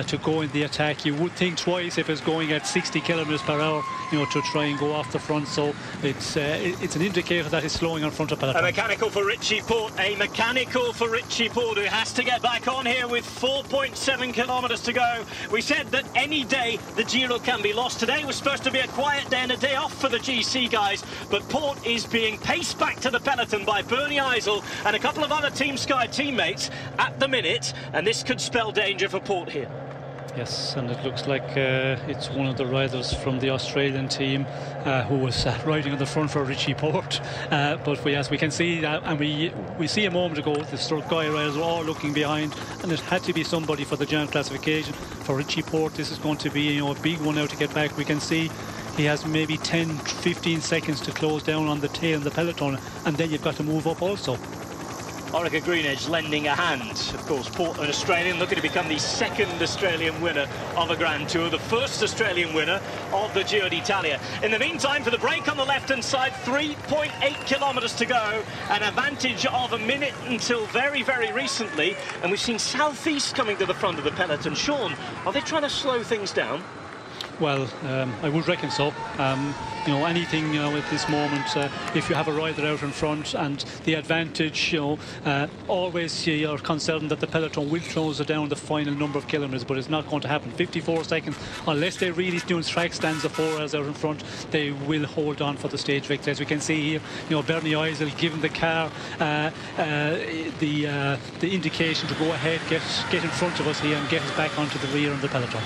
to go in the attack, you would think twice if it's going at 60 kilometers per hour, to try and go off the front. So it's an indicator that it's slowing on front of peloton. A mechanical for Richie Porte, who has to get back on here with 4.7 kilometers to go. We said that any day the Giro can be lost. Today was supposed to be a quiet day and a day off for the GC guys, but Porte is being paced back to the peloton by Bernie Eisel and a couple of other Team Sky teammates at the minute, and this could spell danger for Porte here. Yes, and it looks like it's one of the riders from the Australian team who was riding on the front for Richie Porte. But we can see that, and we see a moment ago the Sky riders were all looking behind, and it had to be somebody for the giant classification. For Richie Porte, this is going to be a big one now to get back. We can see he has maybe 10-15 seconds to close down on the tail in the peloton, and then you've got to move up also. Orica Greenedge lending a hand. Of course, Porte, an Australian, looking to become the 2nd Australian winner of a Grand Tour, the 1st Australian winner of the Giro d'Italia. In the meantime, for the break on the left-hand side, 3.8 kilometres to go, an advantage of a minute until very, very recently, and we've seen Southeast coming to the front of the peloton. Sean, are they trying to slow things down? Well, I would reckon so. Anything at this moment, if you have a rider out in front and the advantage, always you're concerned that the peloton will close it down the final number of kilometres, but it's not going to happen. 54 seconds, unless they're really doing track stands of 4 hours out in front, they will hold on for the stage victory. As we can see here, Bernie Eisel giving the car the indication to go ahead, get in front of us here and get us back onto the rear of the peloton.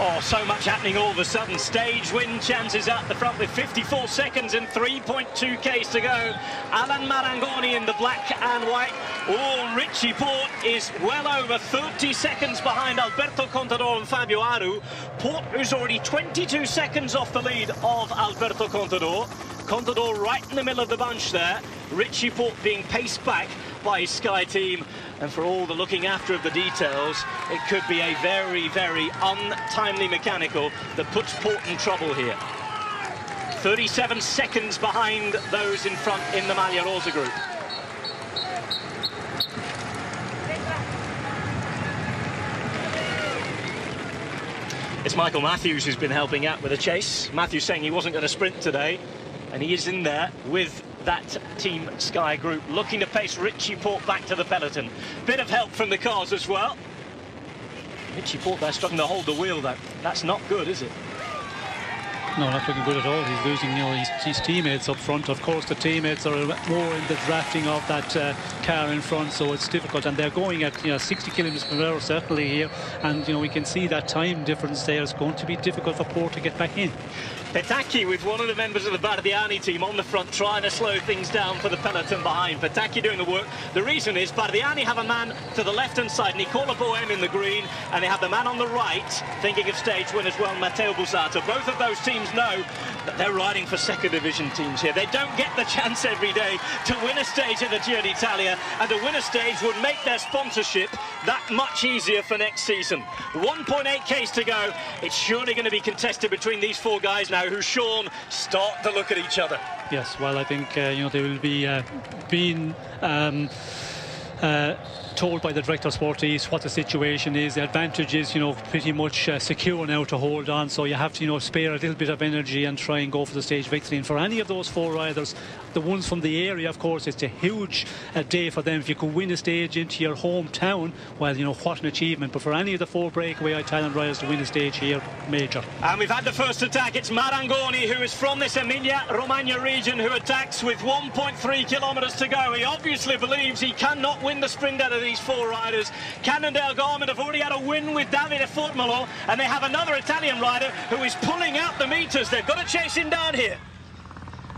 Oh, so much happening all of a sudden. Stage win chances at the front with 54 seconds and 3.2 Ks to go. Alan Marangoni in the black and white. Oh, Richie Porte is well over 30 seconds behind Alberto Contador and Fabio Aru. Porte, who's already 22 seconds off the lead of Alberto Contador. Contador right in the middle of the bunch there. Richie Porte being paced back by his Sky team. And for all the looking after of the details, it could be a very, very untimely mechanical that puts Porte in trouble here. 37 seconds behind those in front in the Maglia Rosa group. It's Michael Matthews who's been helping out with the chase. Matthews saying he wasn't going to sprint today, and he is in there with that Team Sky group, looking to pace Richie Porte back to the peloton. Bit of help from the cars as well. Richie Porte there struggling to hold the wheel though. That's not good, is it? No, not looking good at all. He's losing, his teammates up front. Of course, the teammates are more in the drafting of that car in front, so it's difficult. And they're going at 60 kilometers per hour certainly here, and we can see that time difference there. It's going to be difficult for Port to get back in. Petacchi with one of the members of the Bardiani team on the front trying to slow things down for the peloton behind. Petacchi doing the work. The reason is Bardiani have a man to the left-hand side, Nicola Bohem in the green, and they have the man on the right, thinking of stage win as well, Matteo Busato. Both of those teams know that they're riding for second division teams here. They don't get the chance every day to win a stage at the Giro d'Italia, and to win a stage would make their sponsorship that much easier for next season. 1.8 Ks to go. It's surely going to be contested between these four guys now, who, Sean, start to look at each other. Yes, well, I think they will be being told by the director of Part3 what the situation is. The advantage is, pretty much secure now to hold on, so you have to, spare a little bit of energy and try and go for the stage victory. And for any of those four riders, the ones from the area, of course, it's a huge day for them. If you could win a stage into your hometown, well, what an achievement. But for any of the four breakaway Italian riders to win a stage here, major. And we've had the first attack. It's Marangoni, who is from this Emilia-Romagna region, who attacks with 1.3 kilometres to go. He obviously believes he cannot win the sprint out of these four riders. Cannondale Garment have already had a win with Davide Fortmolo, and they have another Italian rider who is pulling out the meters. They've got to chase him down here.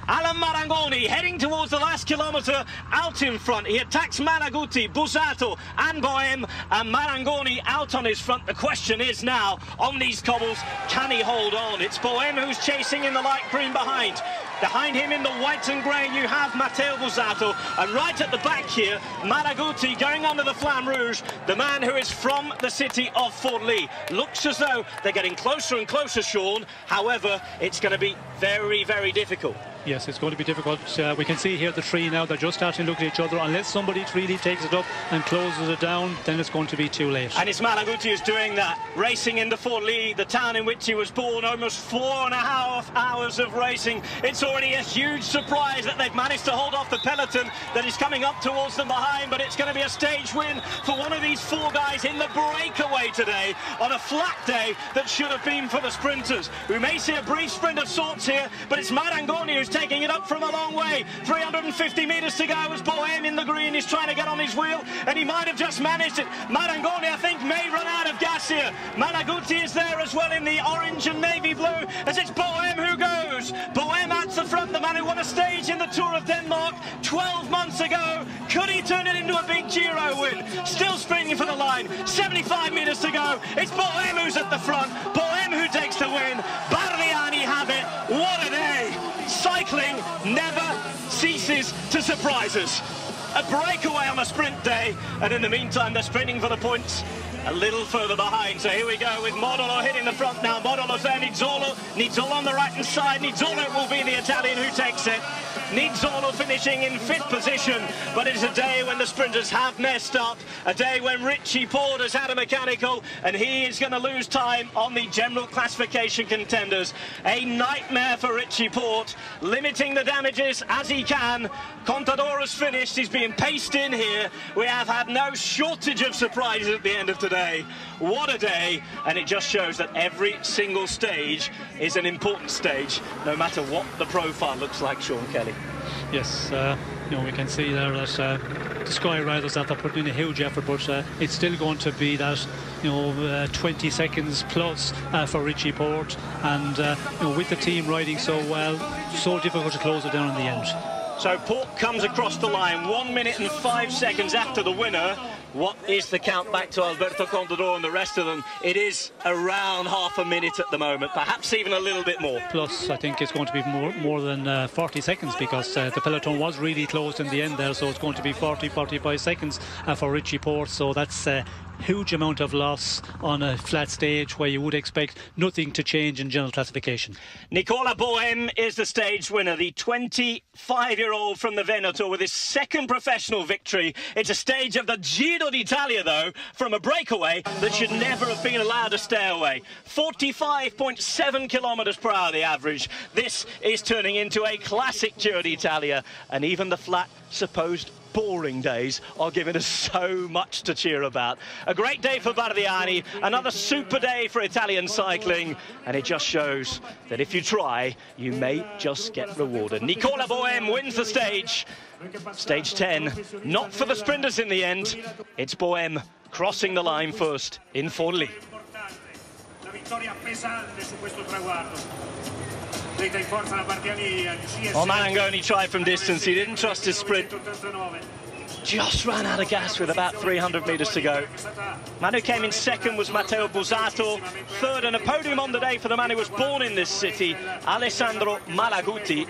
Alan Marangoni heading towards the last kilometre out in front. He attacks Malaguti, Busato and Bohem, and Marangoni out on his front. The question is now, on these cobbles, can he hold on? It's Bohem who's chasing in the light green behind. Behind him in the white and grey you have Matteo Busato, and right at the back here, Malaguti going under the Flamme Rouge, the man who is from the city of Forlì. Looks as though they're getting closer and closer, Sean. However, it's going to be very, very difficult. Yes, it's going to be difficult. We can see here the three now, they're just starting to look at each other. Unless somebody really takes it up and closes it down, then it's going to be too late. And it's Malaguti who's doing that, racing into Forlì, the town in which he was born. Almost 4.5 hours of racing. It's already a huge surprise that they've managed to hold off the peloton that is coming up towards them behind, but it's going to be a stage win for one of these four guys in the breakaway today, on a flat day that should have been for the sprinters. We may see a brief sprint of sorts here, but it's Marangoni who's taking it up from a long way. 350 metres to go as Bohem in the green is trying to get on his wheel, and he might have just managed it. Marangoni, I think, may run out of gas here. Malaguti is there as well in the orange and navy blue, as it's Bohem who goes. Bohem at the front, the man who won a stage in the Tour of Denmark 12 months ago. Could he turn it into a big Giro win? Still sprinting for the line. 75 metres to go. It's Bohem who's at the front. Bohem who takes the win. Bardiani have it. What a day. Cycling never ceases to surprise us. A breakaway on a sprint day, and in the meantime they're sprinting for the points a little further behind. So here we go with Modolo hitting the front now. Modolo's there, Nizzolo on the right hand side. Nizzolo will be the Italian who takes it. Nizzolo finishing in 5th position, but it's a day when the sprinters have messed up, a day when Richie Port has had a mechanical, and he is going to lose time on the general classification contenders. A nightmare for Richie Port, limiting the damages as he can. Contador has finished, he's being paced in here. We have had no shortage of surprises at the end of today. What a day, and it just shows that every single stage is an important stage, no matter what the profile looks like, Sean Kelly. Yes, we can see there that the Sky Riders have put in a huge effort, but it's still going to be that 20 seconds plus for Richie Port, and with the team riding so well, so difficult to close it down in the end. So Port comes across the line 1 minute and 5 seconds after the winner. What is the count back to Alberto Contador and the rest of them? It is around half a minute at the moment, perhaps even a little bit more. Plus, I think it's going to be more than 40 seconds, because the peloton was really close in the end there, so it's going to be 40-45 seconds for Richie Port, so that's huge amount of loss on a flat stage where you would expect nothing to change in general classification. Nicola Bohem is the stage winner, the 25-year-old from the Veneto with his second professional victory. It's a stage of the Giro d'Italia, though, from a breakaway that should never have been allowed to stay away. 45.7 kilometres per hour, the average. This is turning into a classic Giro d'Italia, and even the flat supposed boring days are giving us so much to cheer about. A great day for Bardiani, another super day for Italian cycling, and it just shows that if you try, you may just get rewarded. Nicola Bohem wins the stage. Stage 10, not for the sprinters in the end. It's Bohem crossing the line first in Forlì. Oh, Malangoni tried from distance. He didn't trust his sprint. Just ran out of gas with about 300 metres to go. Man who came in second was Matteo Busato. Third, and a podium on the day for the man who was born in this city, Alessandro Malaguti.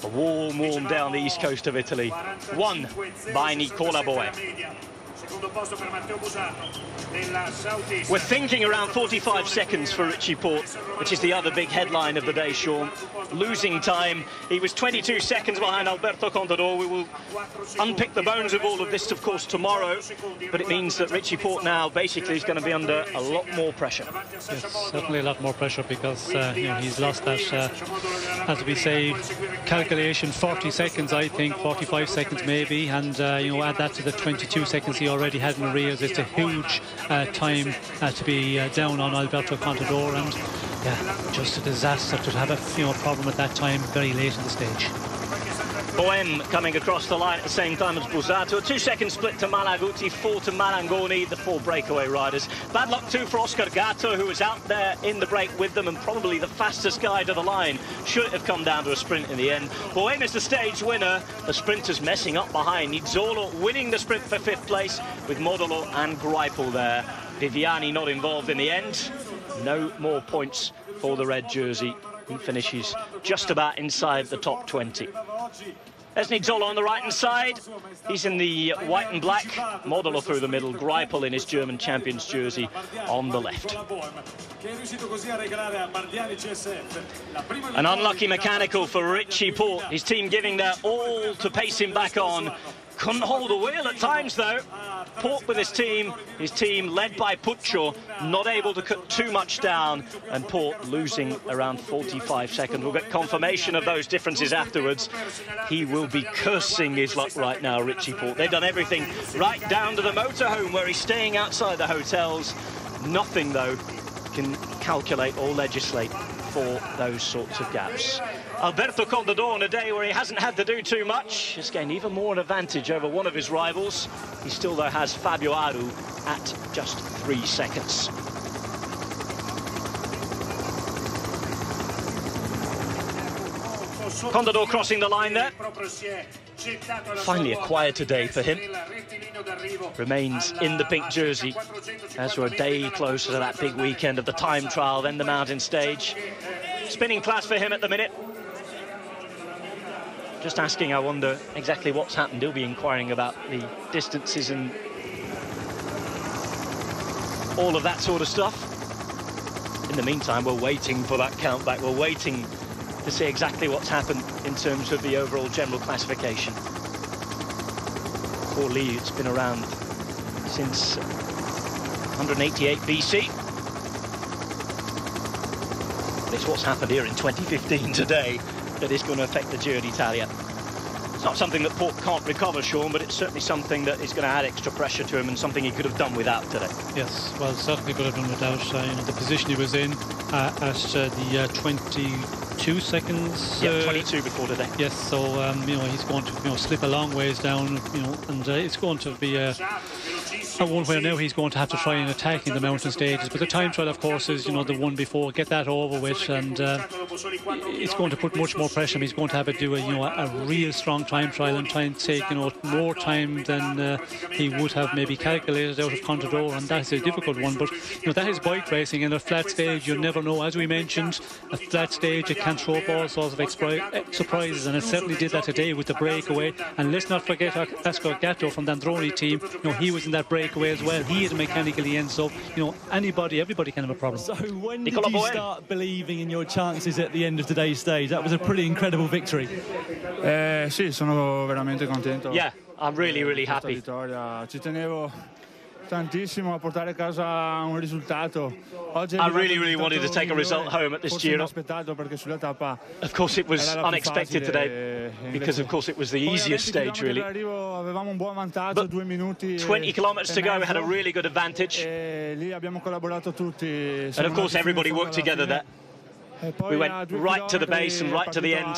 A warm, warm day on the east coast of Italy, won by Nicola Bohem. We're thinking around 45 seconds for Richie Porte, which is the other big headline of the day, Sean. Losing time. He was 22 seconds behind Alberto Contador. We will unpick the bones of all of this, of course, tomorrow. But it means that Richie Porte now basically is going to be under a lot more pressure. Yes, certainly a lot more pressure because you know, he's lost that, as we say, calculation 40 seconds, I think, 45 seconds maybe. And, you know, add that to the 22 seconds he already had in arrears. It's a huge time to be down on Alberto Contador, and yeah, just a disaster to have a problem at that time very late in the stage. Bohem coming across the line at the same time as Busato. A 2-second split to Malaguti, 4 to Malangoni, the 4 breakaway riders. Bad luck too for Oscar Gatto, who was out there in the break with them and probably the fastest guy to the line. Should it have come down to a sprint in the end. Bohem is the stage winner. The sprinters messing up behind. Nizzolo winning the sprint for 5th place with Modolo and Greipel there. Viviani not involved in the end. No more points for the red jersey. He finishes just about inside the top 20. There's Nizzolo on the right-hand side. He's in the white and black. Modolo through the middle. Greipel in his German champions jersey on the left. An unlucky mechanical for Richie Porte. His team giving their all to pace him back on. Couldn't hold the wheel at times, though. Porte with his team led by Puccio, not able to cut too much down, and Porte losing around 45 seconds. We'll get confirmation of those differences afterwards. He will be cursing his luck right now, Richie Porte. They've done everything right down to the motorhome where he's staying outside the hotels. Nothing, though, can calculate or legislate for those sorts of gaps. Alberto Contador on a day where he hasn't had to do too much has gained even more an advantage over one of his rivals. He still, though, has Fabio Aru at just 3 seconds. Contador crossing the line there. Finally a quieter day for him. Remains in the pink jersey as we're a day closer to that big weekend of the time trial, then the mountain stage. Spinning class for him at the minute. Just asking, I wonder exactly what's happened. He'll be inquiring about the distances and all of that sort of stuff. In the meantime, we're waiting for that countback. We're waiting to see exactly what's happened in terms of the overall general classification. For Lee, it's been around since 188 BC. It's what's happened here in 2015 today that is going to affect the Giro d'Italia. It's not something that Porte can't recover, Sean, but it's certainly something that is going to add extra pressure to him and something he could have done without today. Yes, well, certainly could have done without. You know, the position he was in at the 22 seconds. Yeah, 22 before today. Yes, so you know, he's going to slip a long ways down. You know, and it's going to be a one where now he's going to have to try and attack in the mountain stages. But the time trial, of course, is the one before. Get that over with, and it's going to put much more pressure. He's going to have to do a real strong time trial and try and take more time than he would have maybe calculated out of Contador, and that's a difficult one. But that is bike racing, and a flat stage, you never know. As we mentioned, a flat stage, it can throw up all sorts of surprises, and it certainly did that today with the breakaway. And let's not forget Oscar Gatto from the Androni team. He was in that breakaway as well. He is a mechanical end, so everybody can have a problem. So when did you start believing in your chances at the end of today's stage? That was a pretty incredible victory. Sì, sono veramente contento. Yeah, I'm really happy. tantissimo a portare a casa un risultato. I really wanted to take a result home at this Giro. Of course, it was unexpected today because, of course, it was the easiest stage, really. But 20 kilometers to go, we had a really good advantage. And, of course, everybody worked together there. We went right to the base and right to the end.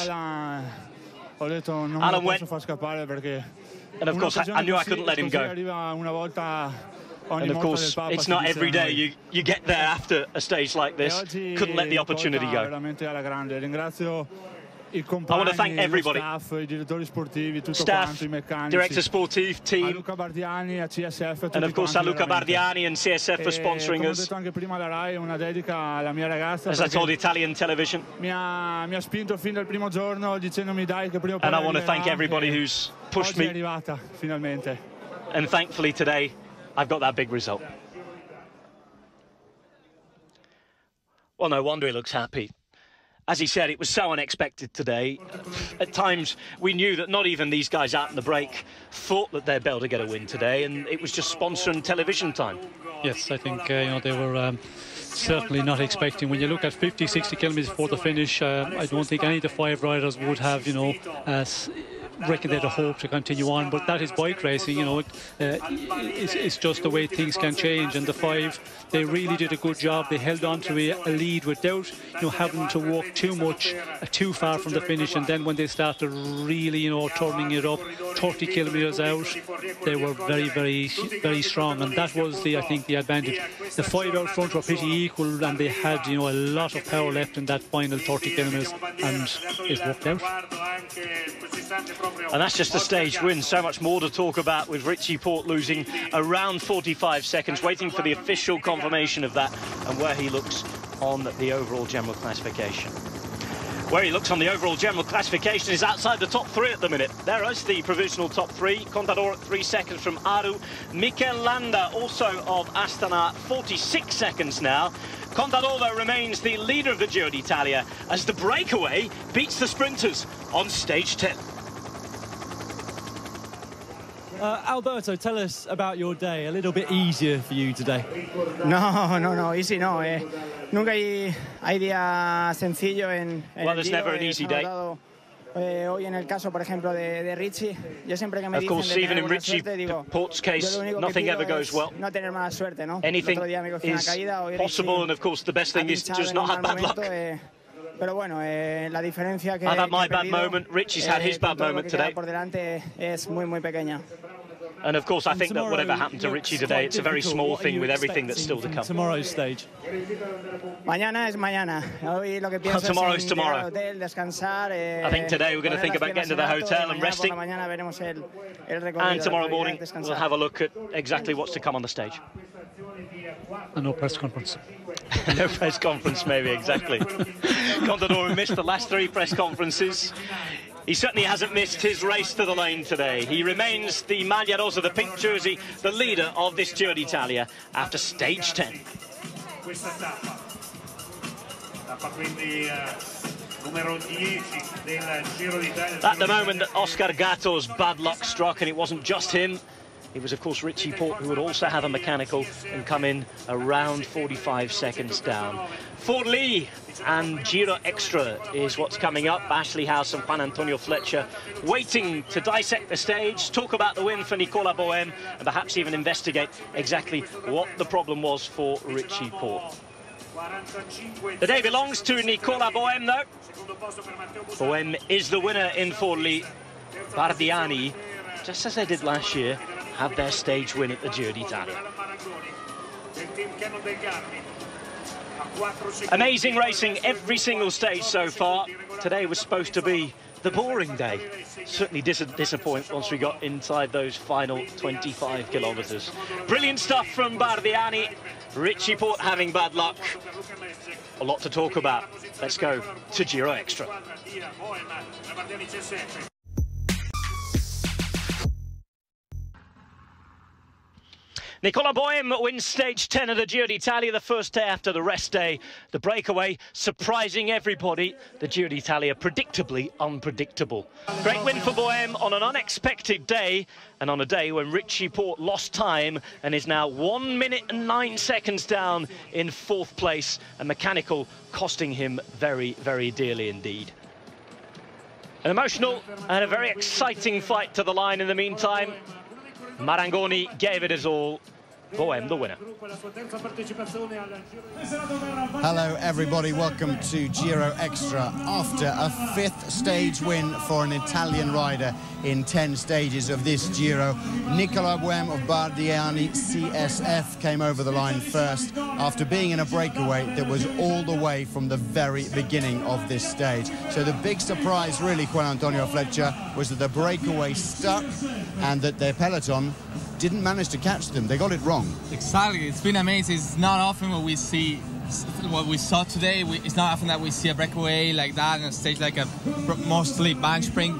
Alan went. And, of course, I knew I couldn't let him go. And of course, it's not every day you get there after a stage like this. Couldn't let the opportunity go. I want to thank everybody. Staff, Director Sportif, team, and of course Luca Bardiani and CSF for sponsoring us. As I told Italian television. And I want to thank everybody who's pushed me. And thankfully today, I've got that big result. Well, no wonder he looks happy. As he said, it was so unexpected today. At times, we knew that not even these guys out in the break thought that they'd be able to get a win today, and it was just sponsor and television time. Yes, I think you know, they were certainly not expecting. When you look at 50, 60 kilometres before the finish, I don't think any of the 5 riders would have, you know, reckon they'd hope to continue on, but that is bike racing, you know. It's just the way things can change, and the 5, they really did a good job. They held on to a lead without, you know, having to walk too much, too far from the finish, and then when they started really, you know, turning it up 30 kilometres out, they were very strong, and that was I think the advantage. The 5 out front were pretty equal, and they had, you know, a lot of power left in that final 30 kilometres, and it worked out. And that's just a stage win. So much more to talk about, with Richie Porte losing around 45 seconds, waiting for the official confirmation of that and where he looks on the overall general classification. Where he looks on the overall general classification is outside the top 3 at the minute. There is the provisional top 3. Contador at 3 seconds from Aru. Mikel Landa, also of Astana, 46 seconds now. Contador, though, remains the leader of the Giro d'Italia as the breakaway beats the sprinters on stage 10. Alberto, tell us about your day. A little bit easier for you today. No, easy no. Nunca hay día sencillo en well, there's never an easy day. Hoy en el caso, por ejemplo, de Richie, yo siempre que me dicen de tener buena suerte, digo, Porte's case, nothing ever goes well. No tener mala suerte, ¿no? Anything is possible, and of course the best thing is just not have bad luck. Pero bueno, la diferencia que I've had my bad moment. Richie's had his bad moment today. Por delante es muy pequeña. And of course, I think that whatever happened to Richie today, it's a very small thing with everything that's still to come. Tomorrow's stage. Mañana es mañana. Hoy lo que pienso tomorrow's es tomorrow. Hotel, descansar, I think today we're going to think about getting to the hotel and resting. And tomorrow morning we'll have a look at exactly what's to come on the stage. And no press conference. No press conference, maybe, exactly. Contador missed the last 3 press conferences. He certainly hasn't missed his race to the lane today. He remains the Maglia Rosa, the pink jersey, the leader of this Giro d'Italia after stage 10. At the moment that Oscar Gatto's bad luck struck, and it wasn't just him. It was, of course, Richie Porte, who would also have a mechanical and come in around 45 seconds down. Forlì and Giro Extra is what's coming up. Ashley House and Juan Antonio Fletcher waiting to dissect the stage, talk about the win for Nicola Bohem, and perhaps even investigate exactly what the problem was for Richie Porte. The day belongs to Nicola Bohem, though. Bohem is the winner in Forlì. Bardiani, just as they did last year, have their stage win at the Giro d'Italia. Amazing racing every single stage so far. Today was supposed to be the boring day. Certainly disappoint once we got inside those final 25 kilometres. Brilliant stuff from Bardiani. Richie Porte having bad luck. A lot to talk about. Let's go to Giro Extra. Nicola Bohem wins stage 10 of the Giro d'Italia, the first day after the rest day. The breakaway surprising everybody. The Giro d'Italia predictably unpredictable. Great win for Bohem on an unexpected day, and on a day when Richie Porte lost time and is now 1 minute and 9 seconds down in 4th place, a mechanical costing him very, very dearly indeed. An emotional and a very exciting fight to the line in the meantime. Marangoni gave it his all. Bohem the winner. Hello everybody, welcome to Giro Extra. After a 5th stage win for an Italian rider in 10 stages of this Giro, Nicola Bohem of Bardiani CSF came over the line first after being in a breakaway that was all the way from the very beginning of this stage. So the big surprise really, Juan Antonio Fletcher, was that the breakaway stuck and that their peloton didn't manage to catch them. They got it wrong. Exactly. It's been amazing. It's not often what we see, what we saw today. It's not often that we see a breakaway like that on a stage like a mostly bunch sprint,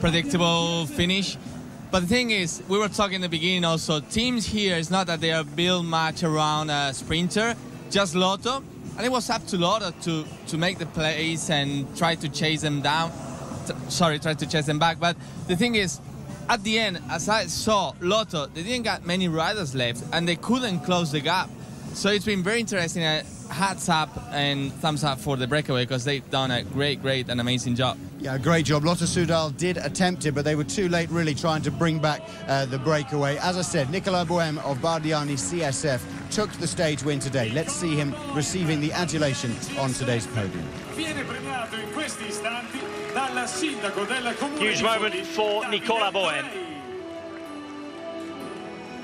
predictable finish. But the thing is, we were talking in the beginning also, teams here, it's not that they are built much around a sprinter, just Lotto. And it was up to Lotto to make the plays and try to chase them down. Try to chase them back. But the thing is, at the end, as I saw, Lotto, they didn't got many riders left and they couldn't close the gap. So it's been very interesting. Hats up and thumbs up for the breakaway because they've done a great and amazing job. Yeah, great job. Lotto Soudal did attempt it, but they were too late really trying to bring back the breakaway. As I said, Nicola Bohem of Bardiani CSF took the stage win today. Let's see him receiving the adulation on today's podium. Huge moment for Nicola Bohem.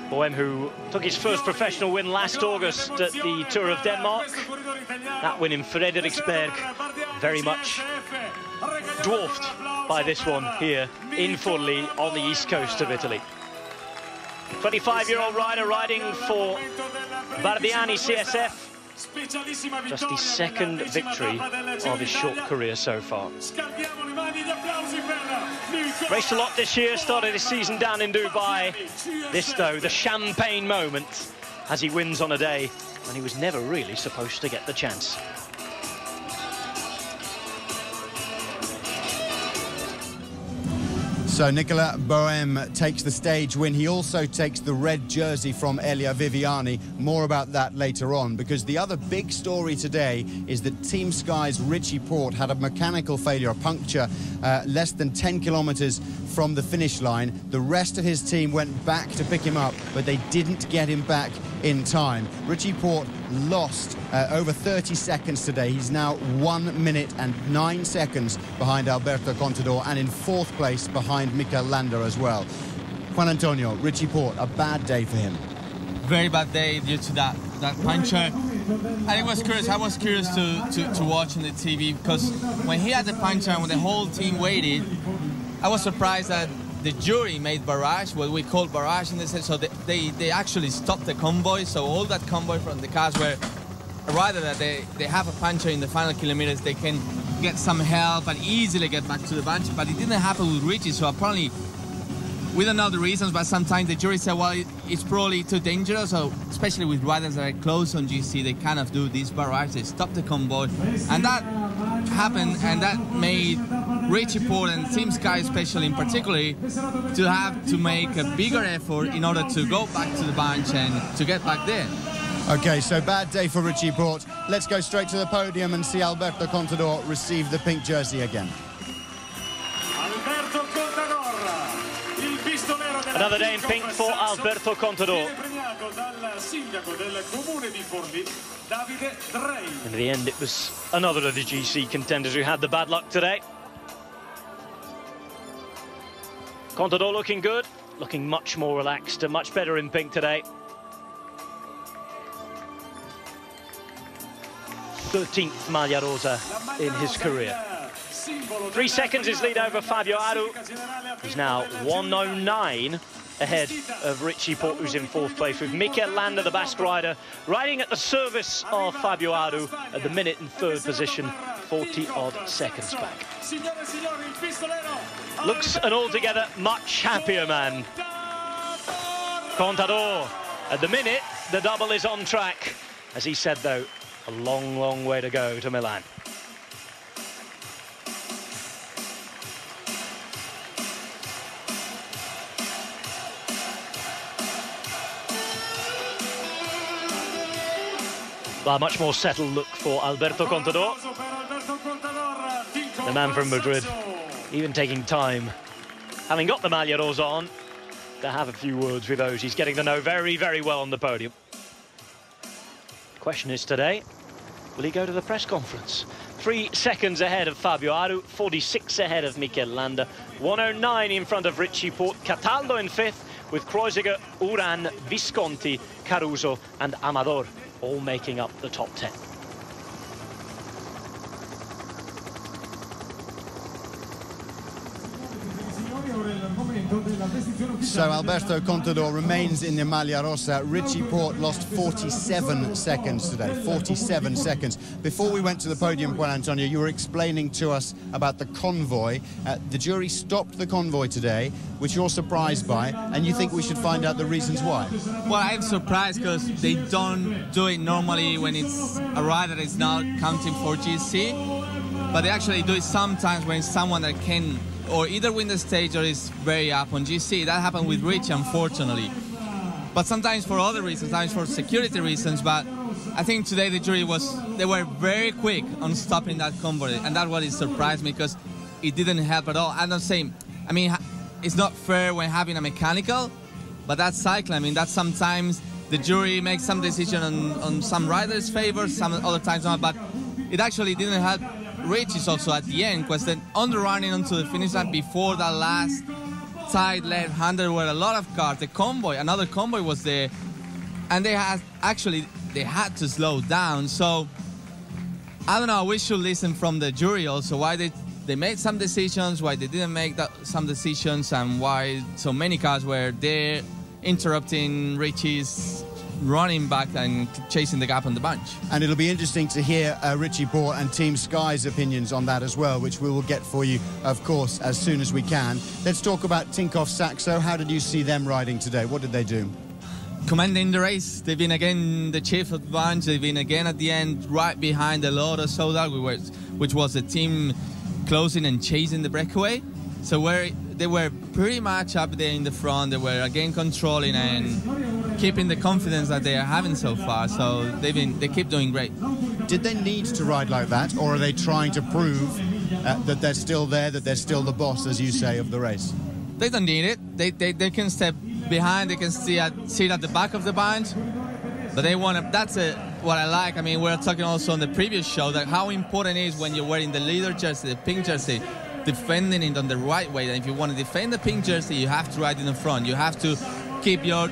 Bohem, who took his first professional win last August at the Tour of Denmark. That win in Frederiksberg, very much dwarfed by this one here in Forlì on the east coast of Italy. 25-year-old rider riding for Bardiani CSF. Just the second victory of his short career so far. Raced a lot this year, started his season down in Dubai. This, though, the champagne moment as he wins on a day when he was never really supposed to get the chance. So Nicola Bohem takes the stage win. He also takes the red jersey from Elia Viviani. More about that later on, because the other big story today is that Team Sky's Richie Porte had a mechanical failure, a puncture, less than 10 kilometers from the finish line. The rest of his team went back to pick him up, but they didn't get him back in time. Richie Porte lost over 30 seconds today. He's now 1 minute and 9 seconds behind Alberto Contador and in 4th place behind Mikel Landa as well. Juan Antonio, Richie Porte, a bad day for him. Very bad day due to that puncture. And it was curious. I was curious to watch on the TV because when he had the puncture and when the whole team waited, I was surprised that the jury made barrage, what we call barrage in this sense. So they actually stopped the convoy. So all that convoy from the cars were rather that they have a puncture in the final kilometers, they can get some help and easily get back to the bunch. But it didn't happen with Richie. So apparently, we don't know the reasons, but sometimes the jury said, well, it's probably too dangerous. So especially with riders that are close on GC, they kind of do these barrage. They stop the convoy, and that happened, and that made Richie Porte and Team Sky especially in particular to have to make a bigger effort in order to go back to the bunch and to get back there. Okay, so bad day for Richie Porte. Let's go straight to the podium and see Alberto Contador receive the pink jersey again. Another day in pink for Alberto Contador. In the end, it was another of the GC contenders who had the bad luck today. Contador looking good, looking much more relaxed and much better in pink today. 13th Maglia Rosa in his career. 3 seconds his lead over Fabio Aru. He's now 1:09 ahead of Richie Porte, who's in 4th place, with Mikel Landa, the Basque rider, riding at the service of Fabio Aru at the minute in 3rd position, 40-odd seconds back. Looks an altogether much happier man. Contador At the minute, the double is on track. As he said, though, a long, long way to go to Milan. Well, a much more settled look for Alberto Contador, the man from Madrid, even taking time, having got the Maglia Rosa on, to have a few words with those he's getting to know very, very well on the podium. The question is today, will he go to the press conference? 3 seconds ahead of Fabio Aru, 46 ahead of Mikel Landa, 109 in front of Richie Porte, Cataldo in 5th, with Kreuziger, Uran, Visconti, Caruso and Amador all making up the top 10. So Alberto Contador remains in the Maglia Rosa. Richie Porte lost 47 seconds today, 47 seconds. Before we went to the podium, Juan Antonio, you were explaining to us about the convoy. The jury stopped the convoy today, which you're surprised by, and you think we should find out the reasons why. Well, I'm surprised because they don't do it normally when it's a ride that is not counting for GC, but they actually do it sometimes when it's someone that can or either win the stage or is very up on GC. That happened with Rich, unfortunately. But sometimes for other reasons, sometimes for security reasons. But I think today the jury they were very quick on stopping that convoy, and that's what surprised me because it didn't help at all. I'm not saying, I mean, it's not fair when having a mechanical, but that's cycling. I mean, that's sometimes the jury makes some decision on some riders' favor, some other times not, but it actually didn't help Rich is also at the end, because then underrunning onto the finish line before that last tight left-hander were a lot of cars. The convoy, another convoy was there, and they had to slow down. So I don't know, we should listen from the jury also why they made some decisions, why they didn't make some decisions, and why so many cars were there interrupting Richie's running back and chasing the gap on the bunch. And it'll be interesting to hear Richie Porte and Team Sky's opinions on that as well, which we will get for you, of course, as soon as we can. Let's talk about Tinkoff Saxo. How did you see them riding today? What did they do? Commanding the race. They've been again the chief of the bunch. They've been again at the end right behind the Lotto Soudal, which was the team closing and chasing the breakaway. So they were pretty much up there in the front. They were again controlling and keeping the confidence that they are having so far. So they keep doing great. Did they need to ride like that, or are they trying to prove that they're still there, that they're still the boss, as you say, of the race? They don't need it. They can step behind. They can sit at the back of the bunch. But they want to. That's what I like. I mean, we were talking also on the previous show that how important it is when you're wearing the leader jersey, the pink jersey, defending it on the right way. And if you want to defend the pink jersey, you have to ride in the front. You have to keep your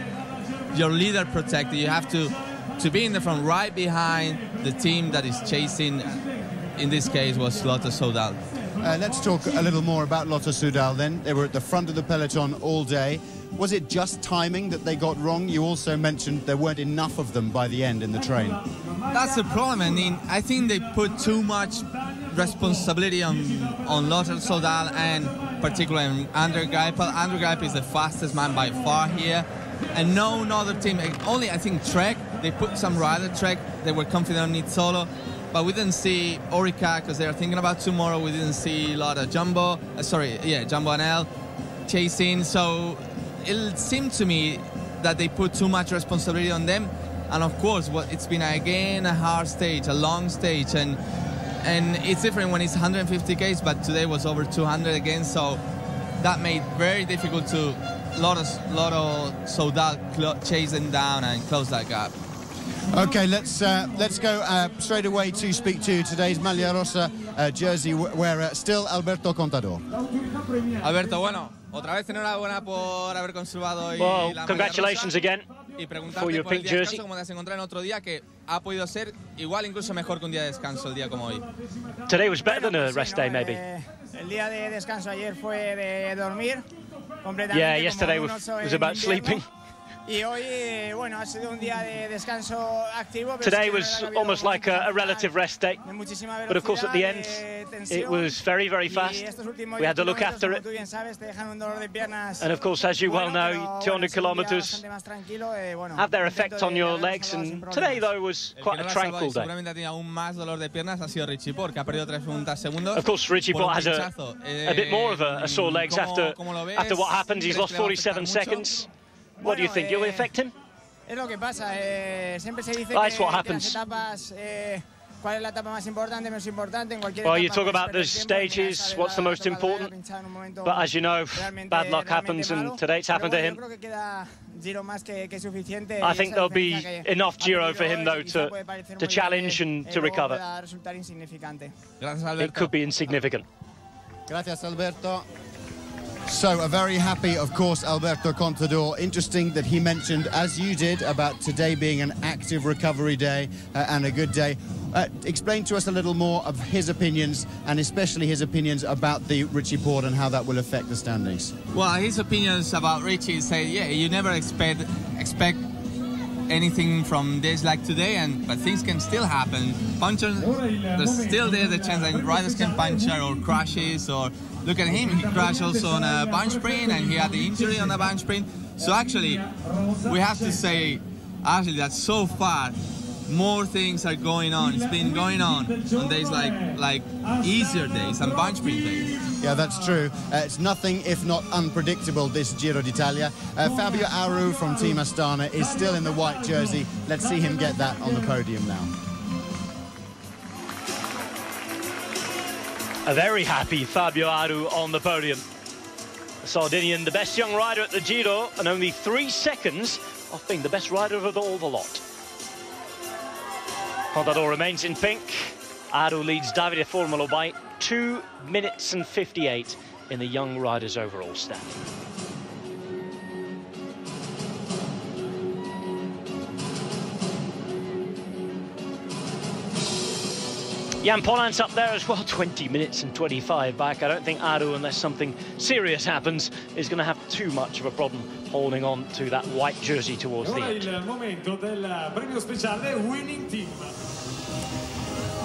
leader protected. You have to be in the front, right behind the team that is chasing. In this case, was Lotto Soudal. Let's talk a little more about Lotto Soudal then. They were at the front of the peloton all day. Was it just timing that they got wrong? You also mentioned there weren't enough of them by the end in the train. That's the problem. I mean, I think they put too much responsibility on Lotto Soudal and particularly Andrew Greipel. Andrew Greipel is the fastest man by far here. And no other team, only I think Trek, they put some rider Trek, they were confident on it solo. But we didn't see Orica because they are thinking about tomorrow. We didn't see a lot of Jumbo and L chasing. So it seemed to me that they put too much responsibility on them. And of course, it's been again a hard stage, a long stage. And it's different when it's 150 Ks, but today was over 200 again. So that made very difficult to Lotto Soudal chase them down and close that gap. Okay, let's go straight away to speak to today's Maglia Rosa jersey wearer, still Alberto Contador. Alberto, bueno, otra vez enhorabuena por haber conservado hoy la congratulations again for your pink jersey. Como te has encontrado en otro día que ha podido ser igual, incluso mejor que un día de descanso el día como hoy. Today was better than a rest day, maybe. El día de descanso ayer fue de dormir completamente. Yeah, yesterday was about sleeping. Today was almost like a relative rest day, but of course at the end it was very, very fast. We had to look after it. And of course, as you well know, 200 kilometers have their effect on your legs, and today though was quite a tranquil day. Of course, Richie Porte has a bit more of a sore legs after what happened. He's lost 47 seconds. What do you think? Will it affect him? That's what happens. Well, you talk about the stages, what's the most important, but as you know, bad luck happens, and today it's happened to him. I think there'll be enough Giro for him, though, to challenge and to recover. It could be insignificant. Gracias, Alberto. So a very happy, of course, Alberto Contador. Interesting that he mentioned, as you did, about today being an active recovery day and a good day. Explain to us a little more of his opinions, and especially his opinions about the Richie Porte and how that will affect the standings. Well, his opinions about Richie say, yeah, you never expect anything from days like today, but things can still happen. Punctures, there's still the chance that riders can puncture or crashes, or look at him, he crashed also on a bunch sprint and he had the injury on a bunch sprint. So actually, we have to say, actually, that so far, more things are going on. It's been going on days like easier days and bunch sprint days. Yeah, that's true. It's nothing if not unpredictable, this Giro d'Italia. Fabio Aru from Team Astana is still in the white jersey. Let's see him get that on the podium now. A very happy Fabio Aru on the podium. The Sardinian, the best young rider at the Giro, and only 3 seconds off being the best rider of all the lot. Contador remains in pink. Aru leads Davide Formolo by 2 minutes and 58 in the young riders' overall standing. Jan Pollan's up there as well, 20 minutes and 25 back. I don't think Aru, unless something serious happens, is going to have too much of a problem holding on to that white jersey towards the end.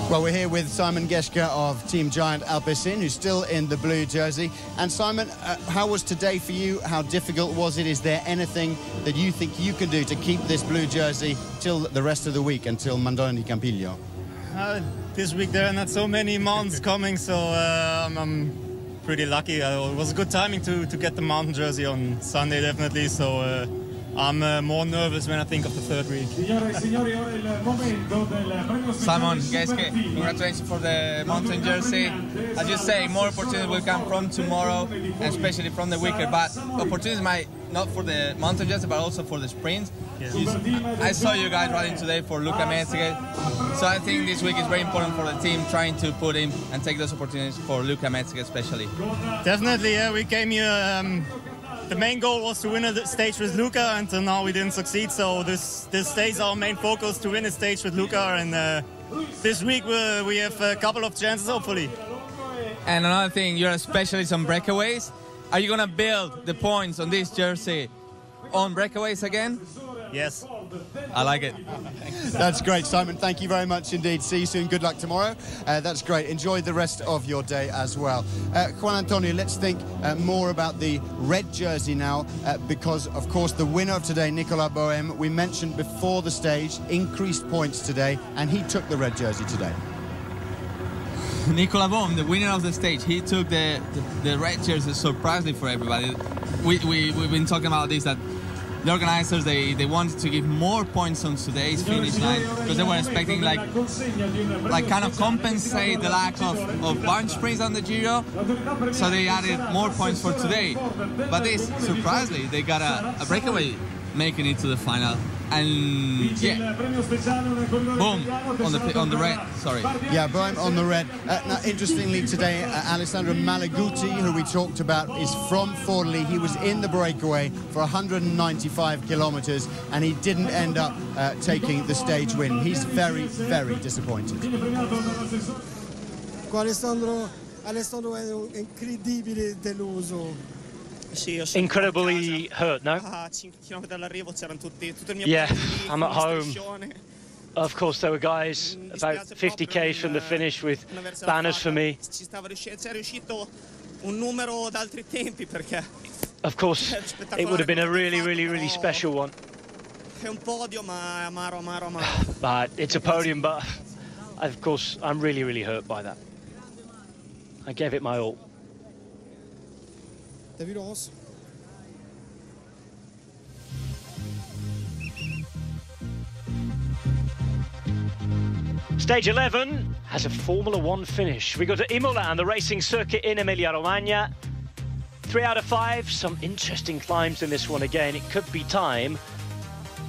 Well, we're here with Simon Geschke of Team Giant Alpecin, who's still in the blue jersey. And Simon, how was today for you? How difficult was it? Is there anything that you think you can do to keep this blue jersey till the rest of the week, until Mandone di Campiglio? This week there are not so many mountains coming, so I'm pretty lucky. It was good timing to get the mountain jersey on Sunday, definitely. So I'm more nervous when I think of the third week. Simon Geschke, congratulations for the mountain jersey. As you say, more opportunities will come from tomorrow, especially from the weekend. But opportunities might not for the mountain jersey, but also for the sprints. Yes. I saw you guys riding today for Luca Metzger, so I think this week is very important for the team, trying to put in and take those opportunities for Luca Metzger especially. Definitely, yeah. We came here. The main goal was to win a stage with Luca, and until now we didn't succeed. So this stays our main focus, to win a stage with Luca, and this week we have a couple of chances, hopefully. And another thing, you're a specialist on breakaways. Are you gonna build the points on this jersey on breakaways again? Yes. I like it. That's great, Simon. Thank you very much indeed. See you soon. Good luck tomorrow. That's great. Enjoy the rest of your day as well. Juan Antonio, let's think more about the red jersey now, because, of course, the winner of today, Nicolas Bohème, we mentioned before the stage, increased points today, and he took the red jersey today. Nicolas Bohème, the winner of the stage, he took the red jersey surprisingly for everybody. We've been talking about this, that the organizers, they wanted to give more points on today's finish line, because they were expecting like kind of compensate the lack of bunch sprints on the Giro, so they added more points for today. But this, surprisingly, they got a breakaway making it to the final. And yeah, boom, on the red, sorry. Yeah, Bohème on the red. Now, interestingly today, Alessandro Malaguti, who we talked about, is from Forlì. He was in the breakaway for 195 kilometers, and he didn't end up taking the stage win. He's very, very disappointed. Alessandro è incredibile deluso. incredibly hurt, no? Yeah, I'm at home. Of course, there were guys about 50 k's from the finish with banners for me. Of course, it would have been a really special one. But it's a podium, but of course, I'm really hurt by that. I gave it my all. Stage 11 has a Formula 1 finish. We go to Imola and the racing circuit in Emilia-Romagna. 3 out of 5, some interesting climbs in this one again. It could be time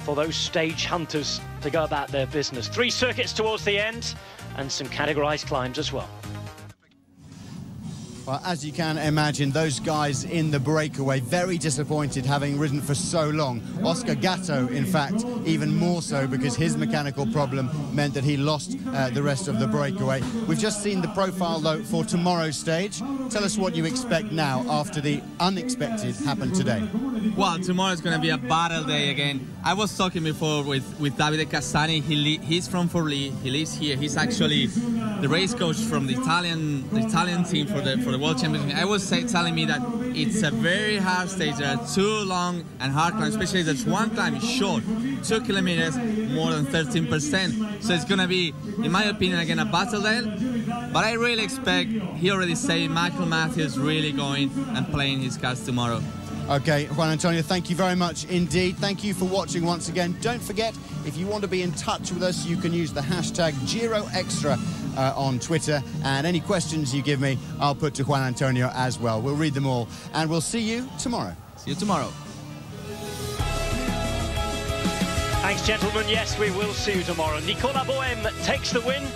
for those stage hunters to go about their business. 3 circuits towards the end and some categorized climbs as well. Well, as you can imagine, those guys in the breakaway very disappointed having ridden for so long. Oscar Gatto, in fact, even more so because his mechanical problem meant that he lost the rest of the breakaway. We've just seen the profile, though, for tomorrow's stage. Tell us what you expect now after the unexpected happened today. Well, tomorrow is going to be a battle day again. I was talking before with Davide Cassani. He's from Forlì. He lives here. He's actually the race coach from the Italian team for the World Championship. I was telling me that it's a very hard stage. There are 2 long and hard climbs, especially there's one climb is short, 2 kilometers, more than 13%. So it's going to be, in my opinion, again a battle day. But I really expect, he already said, Michael Matthews really going and playing his cards tomorrow. Okay, Juan Antonio, thank you very much indeed. Thank you for watching once again. Don't forget, if you want to be in touch with us, you can use the hashtag GiroExtra on Twitter. And any questions you give me, I'll put to Juan Antonio as well. We'll read them all. And we'll see you tomorrow. See you tomorrow. Thanks, gentlemen. Yes, we will see you tomorrow. Nicola Bohem takes the win.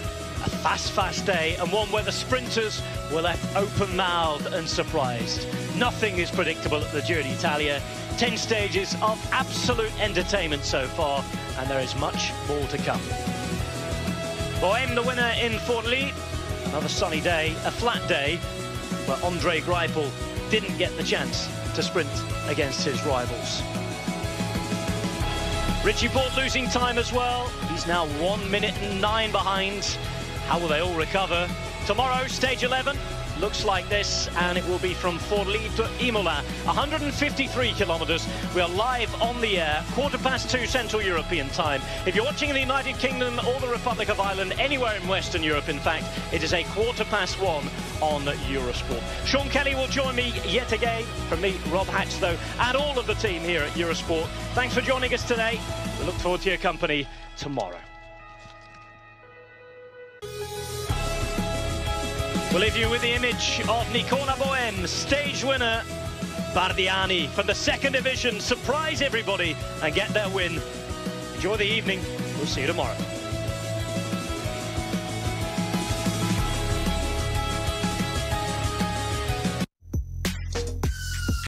A fast day, and one where the sprinters were left open-mouthed and surprised. Nothing is predictable at the Giro d'Italia. 10 stages of absolute entertainment so far, and there is much more to come. Bohem, the winner in Forlì. Another sunny day, a flat day, where Andre Greipel didn't get the chance to sprint against his rivals. Richie Porte losing time as well. He's now 1 minute and 9 behind. How will they all recover? Tomorrow, stage 11 looks like this, and it will be from Forlì to Imola, 153 kilometres. We are live on the air, 2:15 Central European time. If you're watching in the United Kingdom or the Republic of Ireland, anywhere in Western Europe, in fact, it is a 1:15 on Eurosport. Sean Kelly will join me yet again. From me, Rob Hatch, though, and all of the team here at Eurosport. Thanks for joining us today. We look forward to your company tomorrow. We'll leave you with the image of Nicola Bohem, stage winner, Bardiani from the 2nd division. Surprise everybody and get their win. Enjoy the evening. We'll see you tomorrow.